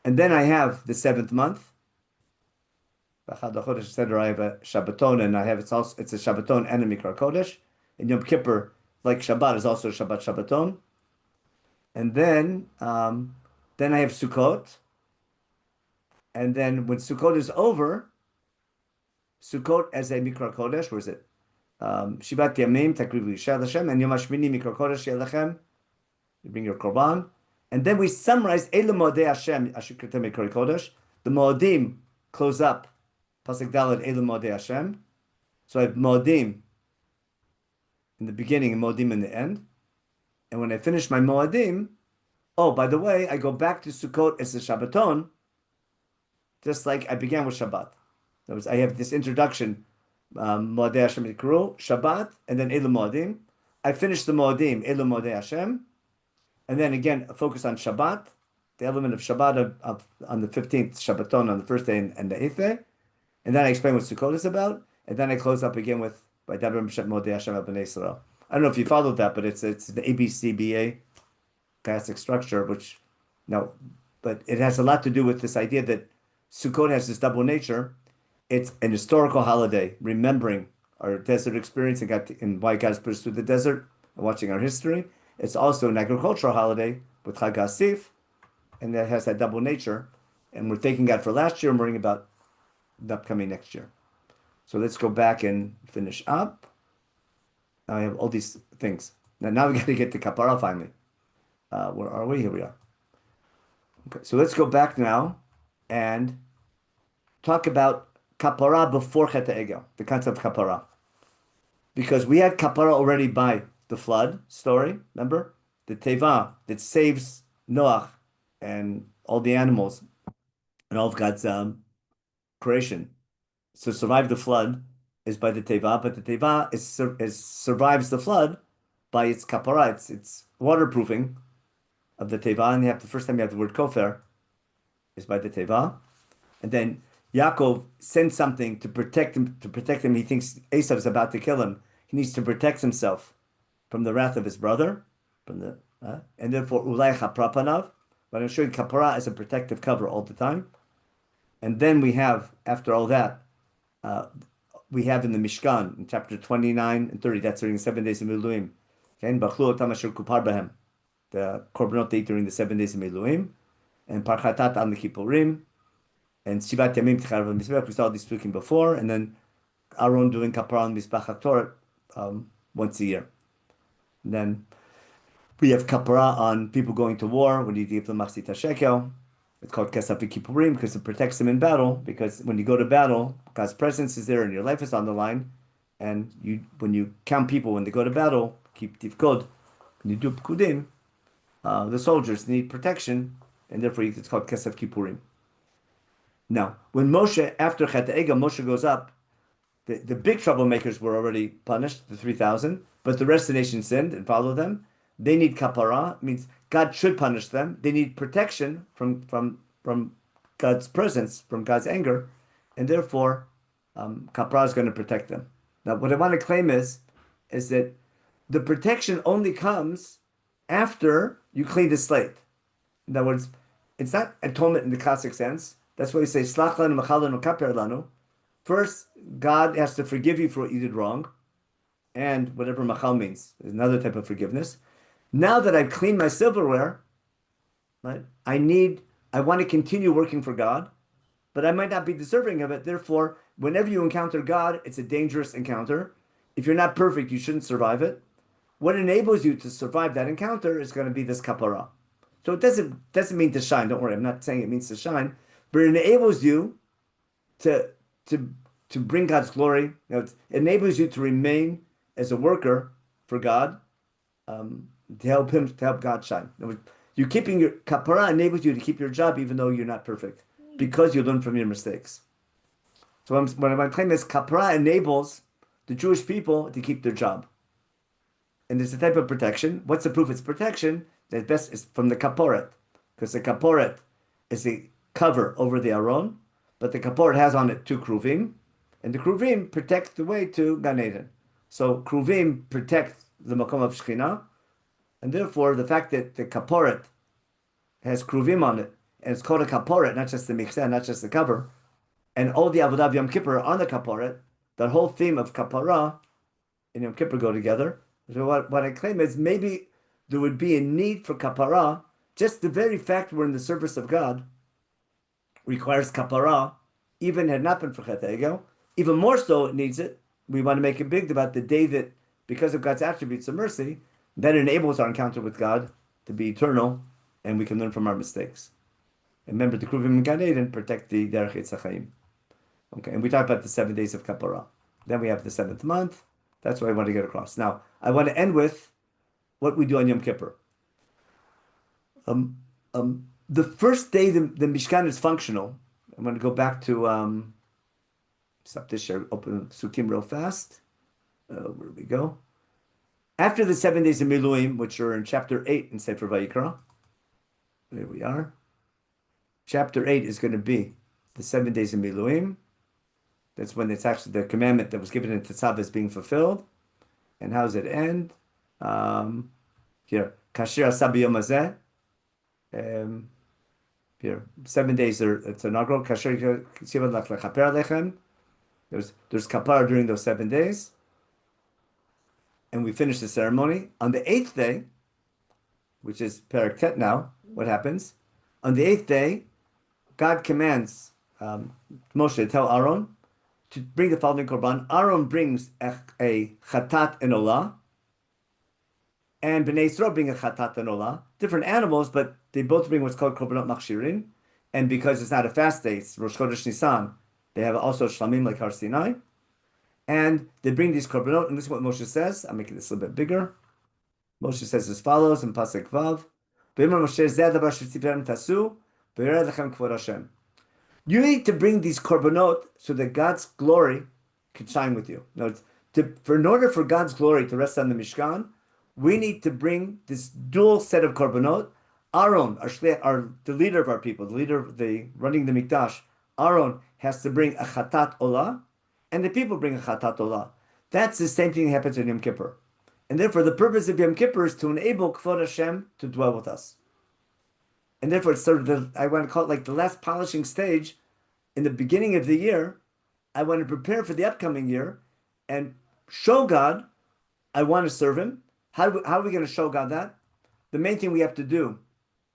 And then I have the 7th month. I have a Shabbaton, and it's a Shabbaton and a Mikra Kodesh. And Yom Kippur, like Shabbat, is also a Shabbat Shabbaton. And then I have Sukkot. And then when Sukkot is over, Sukkot as a Mikra Kodesh, where is it? Shivat Yamim Takrivu Yishad Hashem, and Yom HaShmini Mikra Kodesh Yelechem. You bring your Korban. And then we summarize Eila Mo'odei Hashem Ashukritem Mikra Kodesh. The Mo'odim close up Pasuk Daled Eila Mo'odei Hashem. So I have Mo'odim in the beginning and Mo'odim in the end. And when I finish my Mo'odim, oh, by the way, I go back to Sukkot as a Shabbaton, just like I began with Shabbat. In other words, I have this introduction, Mo'odei Hashem Yikru, Shabbat, and then Elu Mo'odim. I finish the Mo'odim, Elu Mo'odei Hashem, and then again, focus on Shabbat, the element of Shabbat on the 15th, Shabbaton on the first day and the 8th day. And then I explain what Sukkot is about, and then I close up again with Vaydaber Mo'odei Hashem al Bnei Yisrael. I don't know if you followed that, but it's the ABCBA chiastic structure, but it has a lot to do with this idea that Sukkot has this double nature. It's an historical holiday, remembering our desert experience and why God put us through the desert, and watching our history. It's also an agricultural holiday with Chag HaSif, and that has that double nature. And we're thanking God for last year and worrying about the upcoming next year. So let's go back and finish up. I have all these things. Now we got to get to Kapara finally. Where are we? Here we are. Okay, so let's go back now and talk about Kapara before Chet HaEgel, the concept of Kapara. Because we had Kapara already by the flood story, remember? The Teva that saves Noach and all the animals and all of God's creation. So survive the flood is by the Teva, but the Teva survives the flood by its kapara, its waterproofing of the Teva. And the first time you have the word kofer is by the Teva. And then Yaakov sends something to protect him. He thinks Esav is about to kill him. He needs to protect himself from the wrath of his brother. And therefore, ulai chapra panav. But I'm showing kapara as a protective cover all the time. And then we have, after all that, we have in the Mishkan, in chapter 29 and 30, that's during the 7 days of Miluim. The korbanot they eat during the 7 days of Miluim. And Parchatat al Kippurim. And Shivat Yamim Tichar Mizbeach, we saw this speaking before. And then Aaron doing kapara on Mizbach HaTorah once a year. And then we have kapara on people going to war when you give them Machzit HaShekel. It's called Kesaf Kippurim because it protects them in battle. Because when you go to battle, God's presence is there and your life is on the line. And when you count people when they go to battle, keep tifkod, when you do pkudim, the soldiers need protection, and therefore it's called Kesaf Kippurim. Now, when Moshe, after Chet HaEgel, Moshe goes up the big troublemakers were already punished, the 3,000, but the rest of the nation sinned and followed them. They need kapara, means God should punish them. They need protection from God's presence, from God's anger, and therefore kapara is going to protect them. Now, what I want to claim is that the protection only comes after you clean the slate. In other words, it's not atonement in the classic sense. That's why we say, Slach lanu, machal lanu, kaper lanu. First, God has to forgive you for what you did wrong, and whatever machal means is another type of forgiveness. Now that I've cleaned my silverware, right, I want to continue working for God, but I might not be deserving of it. Therefore, whenever you encounter God, it's a dangerous encounter. If you're not perfect, you shouldn't survive it. What enables you to survive that encounter is going to be this kapara. So it doesn't mean to shine. Don't worry, I'm not saying it means to shine, but it enables you to bring God's glory. It enables you to remain as a worker for God, to help God shine. You keeping your kapara enables you to keep your job even though you're not perfect, because you learn from your mistakes. So what I'm claiming is kapara enables the Jewish people to keep their job. And there's a type of protection. What's the proof it's protection? The best is from the kaporet, because the kaporet is a cover over the aron, but the kaporet has on it 2 kruvim, and the kruvim protect the way to Gan Eden. So kruvim protect the makom of Shekhinah, and therefore the fact that the kaporet has kruvim on it, and it's called a kaporet, not just the michzeh, not just the cover, and all the avodah of Yom Kippur are on the kaporet, the whole theme of kapara and Yom Kippur go together. So what I claim is maybe there would be a need for kapara. Just the very fact we're in the service of God requires kapara, even had not been for Chet Egel. Even more so, it needs it. We want to make it big about the day that, because of God's attributes of mercy, that enables our encounter with God to be eternal, and we can learn from our mistakes. And remember, the Kruvim in Gan Eden protect the Derech Eitz HaChaim. Okay, and we talked about the 7 days of kapara. Then we have the 7th month. That's what I want to get across. Now, I want to end with what we do on Yom Kippur. The first day the Mishkan is functional. I'm going to go back to stop this share, open Sukkim real fast. Where we go? After the 7 days of Miluim, which are in chapter 8 in Sefer Vayikra, there we are. Chapter 8 is going to be the 7 days of Miluim. That's when it's actually the commandment that was given in Teshuva is being fulfilled. And how does it end? Here, Kasher Asa B'Yom Hazeh. Here, 7 days it's inaugural. Kasher Sivad Lach Lechaper Alechem. There's kapara during those 7 days. And we finish the ceremony. On the 8th day, which is Perek Tet now, what happens? On the 8th day, God commands Moshe to tell Aaron to bring the following korban. Aaron brings a chatat and olah, and Bnei Yisrael bring a chatat and olah. Different animals, but they both bring what's called korbanot machshirin. And because it's not a fast day, it's Rosh Chodesh Nisan, they have also shlamim like Har Sinai. And they bring these korbanot, and this is what Moshe says. I'm making this a little bit bigger. Moshe says as follows in Pasuk Vav: "V'yimar Moshe zeh hadavar shetzivtem tasu, v'yireh lechem kvod Hashem." You need to bring these korbanot so that God's glory can shine with you. In order for God's glory to rest on the Mishkan, we need to bring this dual set of korbanot. Aaron, the leader of our people, the leader of running the Mikdash, Aaron has to bring a chatat olah, and the people bring a chatat olah. That's the same thing that happens in Yom Kippur. And therefore, the purpose of Yom Kippur is to enable Kvod Hashem to dwell with us. And therefore, it's sort of I want to call it like the last polishing stage in the beginning of the year. I want to prepare for the upcoming year and show God I want to serve Him. How are we going to show God that? The main thing we have to do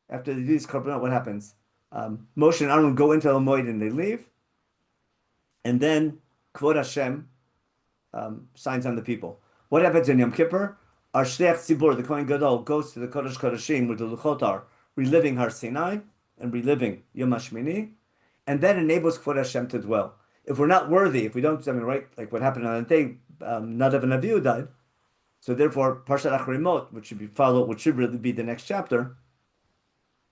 after they do this korbanot, what happens? Moshe and Aaron go into El Moed and they leave. And then Kvod Hashem signs on the people. What happens in Yom Kippur? Our Shliach Tzibur, the Kohen Gadol, goes to the Kodesh Kodeshim where the Luchot are, reliving Har Sinai and reliving Yom HaShmini, and that enables Kvod Hashem to dwell. If we're not worthy, if we don't do something right, like what happened on the day, Nadav and Avihu died, so therefore Parshat Achrimot, which should really be the next chapter,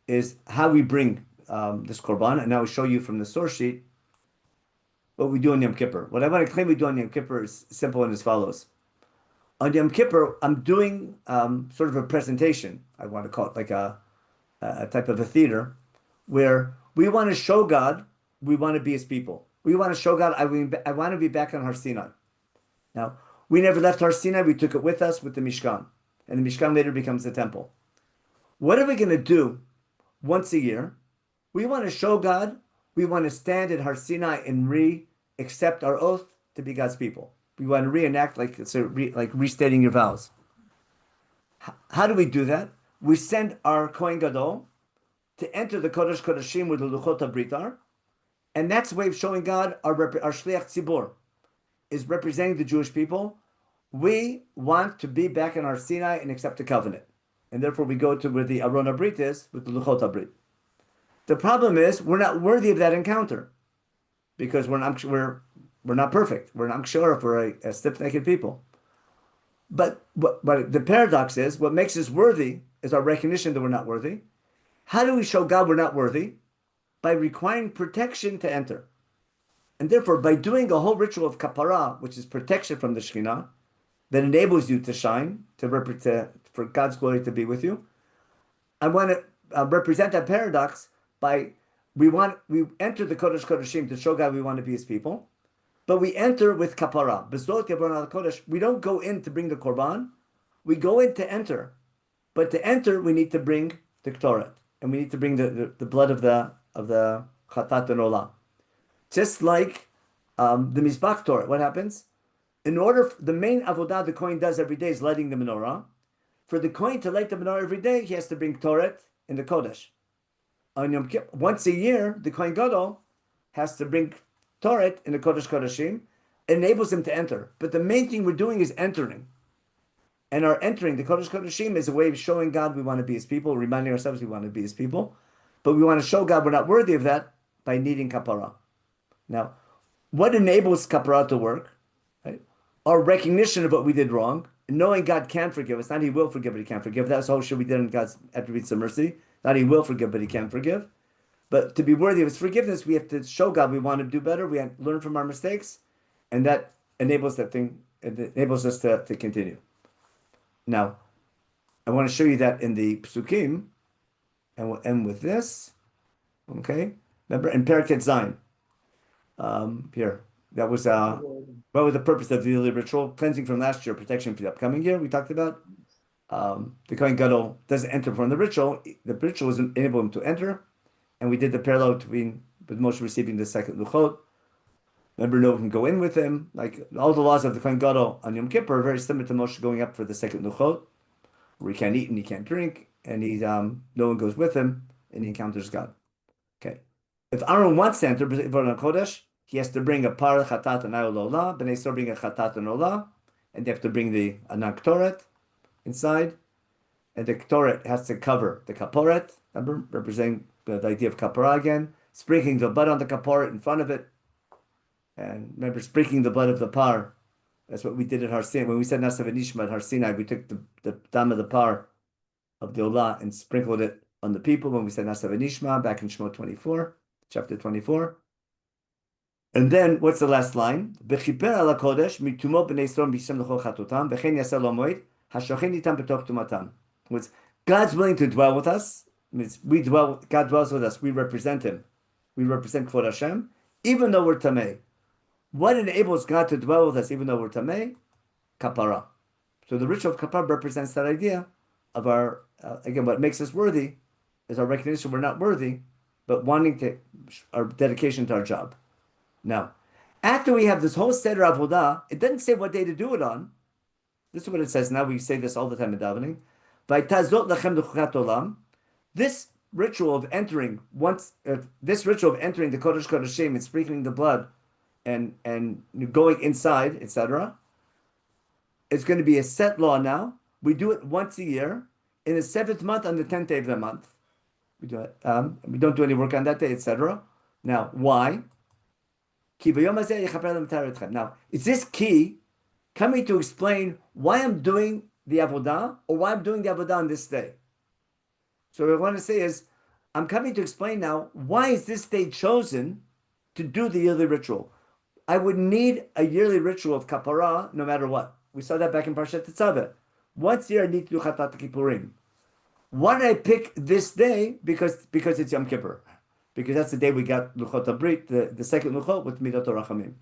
is how we bring this korban. And now we show you from the source sheet what we do on Yom Kippur. What I want to claim we do on Yom Kippur is simple and as follows. On Yom Kippur, I'm doing sort of a presentation. I want to call it like a type of a theater where we want to show God we want to be his people. We want to show God I want to be back on Har Sinai. Now, we never left Har Sinai. We took it with us with the Mishkan. And the Mishkan later becomes the temple. What are we going to do once a year? We want to show God we want to stand at Har Sinai and accept our oath to be God's people. We want to reenact like restating your vows. How do we do that? We send our Kohen Gadol to enter the Kodesh Kodeshim with the Luchot HaBrit, and that's a way of showing God our Shliach Tzibur is representing the Jewish people. We want to be back in Har Sinai and accept the covenant, and therefore we go to where the Aron HaBrit is with the Luchot HaBrit. The problem is we're not worthy of that encounter because we're not perfect. We're not sure if we're a stiff-necked people. But the paradox is what makes us worthy is our recognition that we're not worthy. How do we show God we're not worthy? By requiring protection to enter. And therefore, by doing a whole ritual of kapara, which is protection from the Shekhinah, that enables you to shine, for God's glory to be with you, I want to represent that paradox by we enter the Kodesh Kodeshim to show God we want to be his people, but we enter with kapara. B'zot Yavon al Kodesh. We don't go in to bring the korban. We go in to enter. But to enter, we need to bring the Ktoret. And we need to bring the blood of the Chatat and Olah. Just like the Mizbach Torah. What happens? In order, the main avodah the Kohen does every day is lighting the menorah. For the Kohen to light the menorah every day, he has to bring Toret in the Kodesh. On Yom Kippur, once a year, the Kohen Gadol has to bring Toret in the Kodesh Kodeshim. It enables him to enter. But the main thing we're doing is entering. And our entering the Kodesh Kodeshim is a way of showing God we want to be his people, reminding ourselves we want to be his people. But we want to show God we're not worthy of that by needing kapara. Now, what enables kapara to work? Right? Our recognition of what we did wrong, knowing God can forgive us. Not he will forgive, but he can't forgive. That's all we did in God's attributes of mercy. Not he will forgive, but he can forgive. But to be worthy of his forgiveness, we have to show God we want to do better. We have to learn from our mistakes. And that enables that thing. It enables us to continue. Now, I want to show you that in the Psukim, and we'll end with this. Okay? Remember, in Pereket Zayin, here, that was what was the purpose of the yearly ritual? Cleansing from last year, protection for the upcoming year. We talked about the Kohen Gadol doesn't enter from the ritual. The ritual was enable him to enter, and we did the parallel between with Moshe receiving the second luchot. Remember, no one can go in with him. Like all the laws of the Kohen Gadol on Yom Kippur are very similar to Moshe going up for the second luchot, where he can't eat and he can't drink, and he's no one goes with him, and he encounters God. Okay, if Aaron wants to enter B'Voron Kodesh, he has to bring a par chatat and olah. Bnei Yisrael bring a chatat and olah, and they have to bring the anak toret inside, and the ktoret has to cover the kaporet. Remember, representing the idea of kapara again, sprinkling the blood on the kaporet in front of it. And remember, sprinkling the blood of the par. That's what we did at Har Sinai. When we said Nasav Nishma at Har Sinai, we took the dam of the par of the Olah and sprinkled it on the people. When we said Nasav Nishma, back in Shemot 24, chapter 24. And then, what's the last line? V'chiper ala kodesh mitumo b'nei Yisrael b'shem l'chol chatutam v'chen yaseh lo moed hashochen itam b'toch tumatam. God's willing to dwell with us. God dwells with us. We represent him. We represent Kvod Hashem, even though we're tamei. What enables God to dwell with us even though we're tamei? Kapara. So the ritual of kapara represents that idea of our, again, what makes us worthy is our recognition we're not worthy, but wanting to, our dedication to our job. Now, after we have this whole Seder Avodah, it doesn't say what day to do it on. This is what it says now. We say this all the time in davening. Vaytazot lachem l'chukat olam. This ritual of entering, this ritual of entering the Kodesh Kodeshim and sprinkling the blood and going inside, etc., it's going to be a set law now. We do it once a year in the 7th month on the 10th day of the month. We do it. We don't do any work on that day, etc. Now, why? Now, is this key coming to explain why I'm doing the avodah or why I'm doing the avodah on this day? So what I want to say is, I'm coming to explain now why is this day chosen to do the yearly ritual. I would need a yearly ritual of kapara no matter what. We saw that back in Parshat Tetzaveh. Once a year I need to do Chatat Kippurim. Why did I pick this day? Because it's Yom Kippur. Because that's the day we got Luchot Abrit, the second Luchot with Midot Rachamim.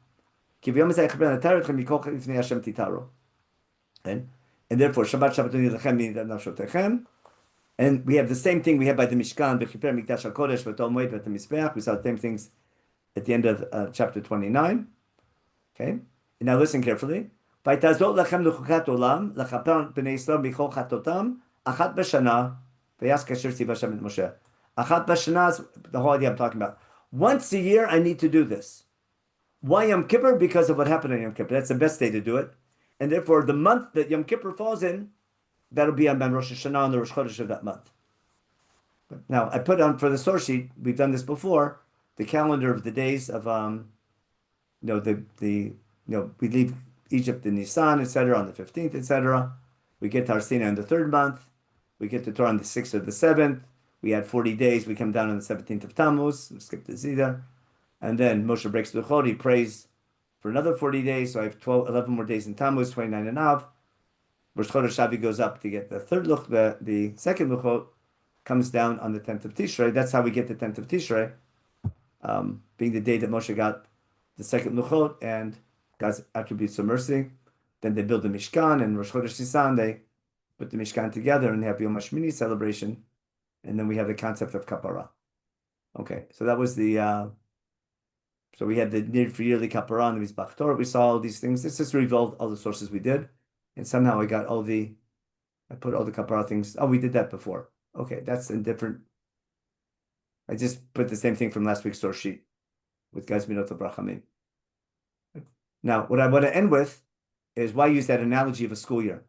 And therefore, Shabbat Shabbaton Yilachem means Nafshotechem. And we have the same thing we have by the Mishkan, B'chiper Mikdash HaKodesh, V'tol Moed, V'tem Mizbeach. We saw the same things at the end of chapter 29. Okay? And now listen carefully. V'ytazot lachem l'chukat olam, l'chaper b'nei Yisrael b'chol chatotam, achat b'shana, v'yas kasher tziva Hashem et Moshe. Achat b'shana is the whole idea I'm talking about. Once a year, I need to do this. Why Yom Kippur? Because of what happened on Yom Kippur. That's the best day to do it. And therefore, the month that Yom Kippur falls in, that'll be on Rosh Hashanah and the Rosh Chodesh of that month. Now, I put on for the source sheet, we've done this before, the calendar of the days of, we leave Egypt in Nisan, etc., on the 15th, etc. We get to Har Sinai on the 3rd month. We get to Torah on the 6th or the 7th. We had 40 days. We come down on the 17th of Tammuz. We skip the Zida. And then Moshe breaks the Luchot. He prays for another 40 days. So I have 11 more days in Tammuz, 29 in Av. Rosh Chodesh Avi goes up to get the third Luchot. The second Luchot comes down on the 10th of Tishrei. That's how we get the 10th of Tishrei, being the day that Moshe got the second Luchot and God's attributes of mercy. Then they build the Mishkan, and Rosh Chodesh Nisan, they put the Mishkan together and they have Yom HaShmini celebration. And then we have the concept of Kapara. Okay, so that was the... So we had the need for yearly kapara and the Mizbach Torah. We saw all these things. This just revolved all the sources we did. And somehow I put all the kapara things. Oh, we did that before. Okay, that's in different. I just put the same thing from last week's source sheet with Gaz Minot Brachamim. Now, what I want to end with is why I use that analogy of a school year.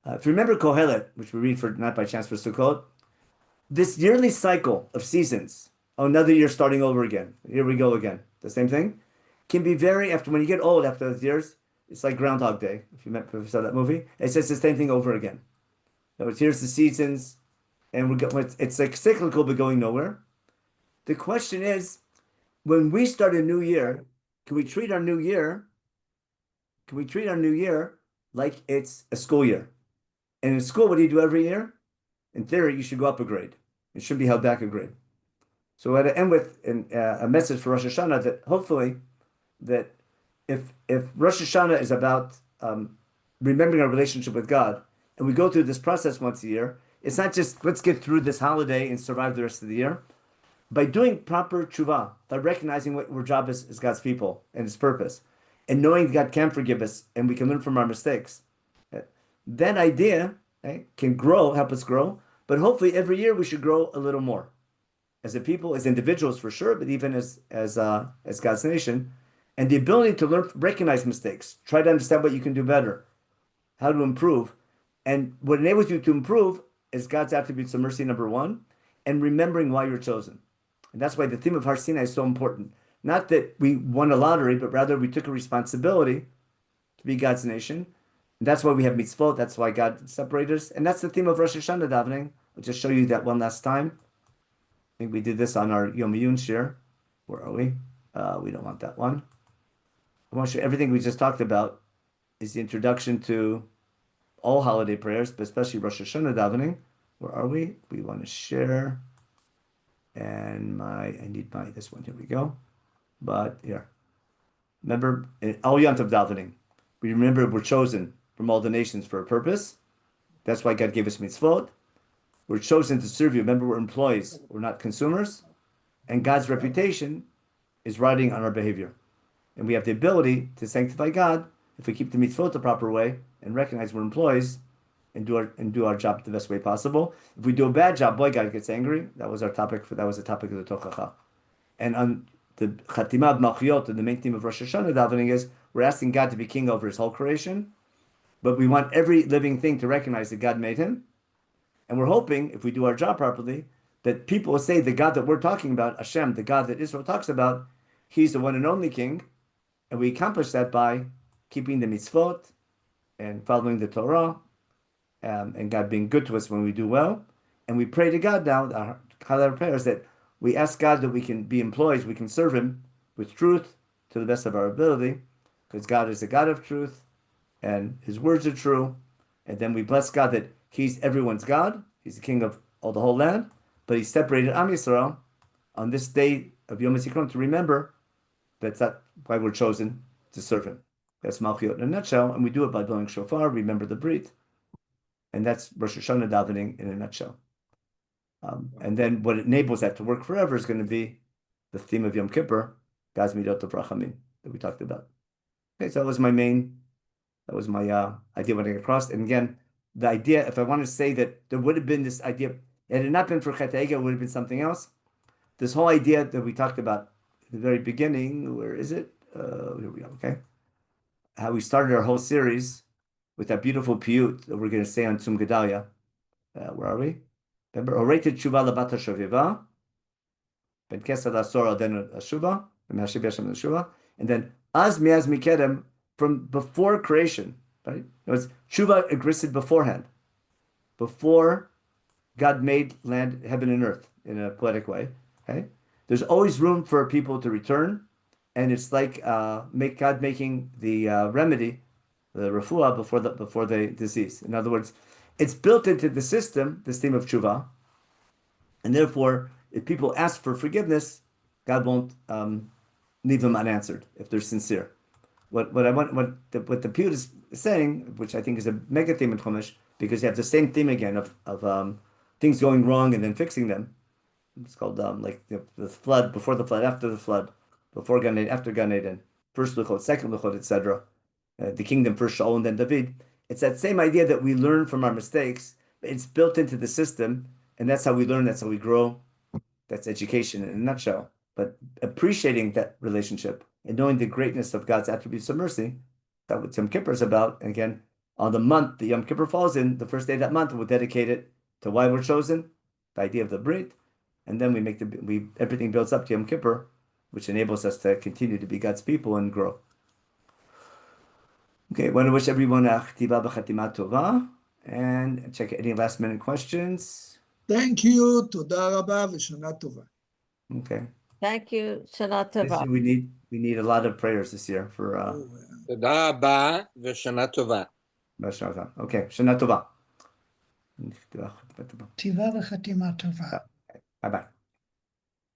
If you remember Kohelet, which we read for not by chance for Sukkot, this yearly cycle of seasons, another year starting over again. Here we go again. The same thing can be when you get old after those years, it's like Groundhog Day. If you saw that movie, it says the same thing over again. In other words, here's the seasons, and it's like cyclical but going nowhere. The question is, when we start a new year, can we treat our new year like it's a school year? And in school, what do you do every year? In theory, you should go up a grade. It should be held back a grade. So I had to end with a message for Rosh Hashanah that hopefully that if Rosh Hashanah is about remembering our relationship with God, and we go through this process once a year, it's not just let's get through this holiday and survive the rest of the year. By doing proper tshuva, by recognizing what our job is as God's people and His purpose, and knowing God can forgive us and we can learn from our mistakes, that idea can grow, help us grow. But hopefully every year we should grow a little more. As a people, as individuals for sure, but even as God's nation, and the ability to learn, recognize mistakes, try to understand what you can do better, how to improve, and what enables you to improve is God's attributes of mercy, number one, and remembering why you're chosen. And that's why the theme of Har Sinai is so important. Not that we won a lottery, but rather we took a responsibility to be God's nation. And that's why we have mitzvot. That's why God separated us, and that's the theme of Rosh Hashanah davening. I'll just show you that one last time. I think we did this on our Yom Yun shir. Where are we? We don't want that one. I want to show everything we just talked about is the introduction to all holiday prayers, but especially Rosh Hashanah davening. Where are we? We want to share. And I need this one. Here we go. But here. Remember, all Yantav davening. We remember we're chosen from all the nations for a purpose. That's why God gave us mitzvot. We're chosen to serve you. Remember, we're employees. We're not consumers. And God's reputation is riding on our behavior. And we have the ability to sanctify God if we keep the mitzvot the proper way and recognize we're employees and do our job the best way possible. If we do a bad job, boy, God gets angry. That was the topic of the Tochacha. And on the Chatimah Malchiot, the main theme of Rosh Hashanah davening is we're asking God to be king over His whole creation, but we want every living thing to recognize that God made him. And we're hoping, if we do our job properly, that people will say the God that we're talking about, Hashem, the God that Israel talks about, He's the one and only king. And we accomplish that by keeping the mitzvot and following the Torah, and God being good to us when we do well. And we pray to God now, our prayers, that we ask God that we can be employees, we can serve Him with truth to the best of our ability, because God is a God of truth and his words are true. And then we bless God that he's everyone's God. He's the king of all the whole land, but he separated Am Yisrael on this day of Yom HaZikaron to remember that's not why we're chosen to serve him. That's Malchut in a nutshell, and we do it by blowing shofar, remember the Brit, and that's Rosh Hashanah davening in a nutshell. And then what enables that to work forever is going to be the theme of Yom Kippur, Gaz Midot of Rachamim, that we talked about. Okay, so that was my idea when I got across. And again, the idea, if I want to say that there would have been this idea, it had not been for Chet HaEgel, it would have been something else. This whole idea that we talked about at the very beginning, where is it? Here we go, okay. How we started our whole series with that beautiful piyut that we're going to say on Tzum Gedalia. Where are we? Remember, Orei Teshuva labat hashoviva, ben kesed asor aden hashuva, Menachem Teshuva, and then az miaz mikedem, from before creation, right? It was Teshuva existed beforehand, before God made land, heaven and earth in a poetic way. Okay, there's always room for people to return, and it's like God making the remedy, the refuah before the disease. In other words, it's built into the system, this theme of tshuva, and therefore, if people ask for forgiveness, God won't leave them unanswered if they're sincere. What the piyut is saying, which I think is a mega theme in Chumash, because you have the same theme again of things going wrong and then fixing them. It's called like the flood, before the flood, after the flood, before Gan Eden, after Gan Eden, first Luchot, second Luchot, etc. The kingdom, first Shaul and then David. It's that same idea that we learn from our mistakes. It's built into the system, and that's how we learn. That's how we grow. That's education in a nutshell. But appreciating that relationship and knowing the greatness of God's attributes of mercy, that's what Yom Kippur is about. And again, on the month that Yom Kippur falls in, the first day of that month, we'll dedicate it to why we're chosen, the idea of the Brit, and then everything builds up to Yom Kippur, which enables us to continue to be God's people and grow. Okay, I want to wish everyone a chtiva b'chatima tova, and check any last minute questions. Thank you. Toda rabba v'shana tova. Okay. Thank you. Shana This tova. year we need a lot of prayers this year for תודה רבה ושנה טובה. Okay, Shana Tova. Tiva v'chatima tova. Bye bye.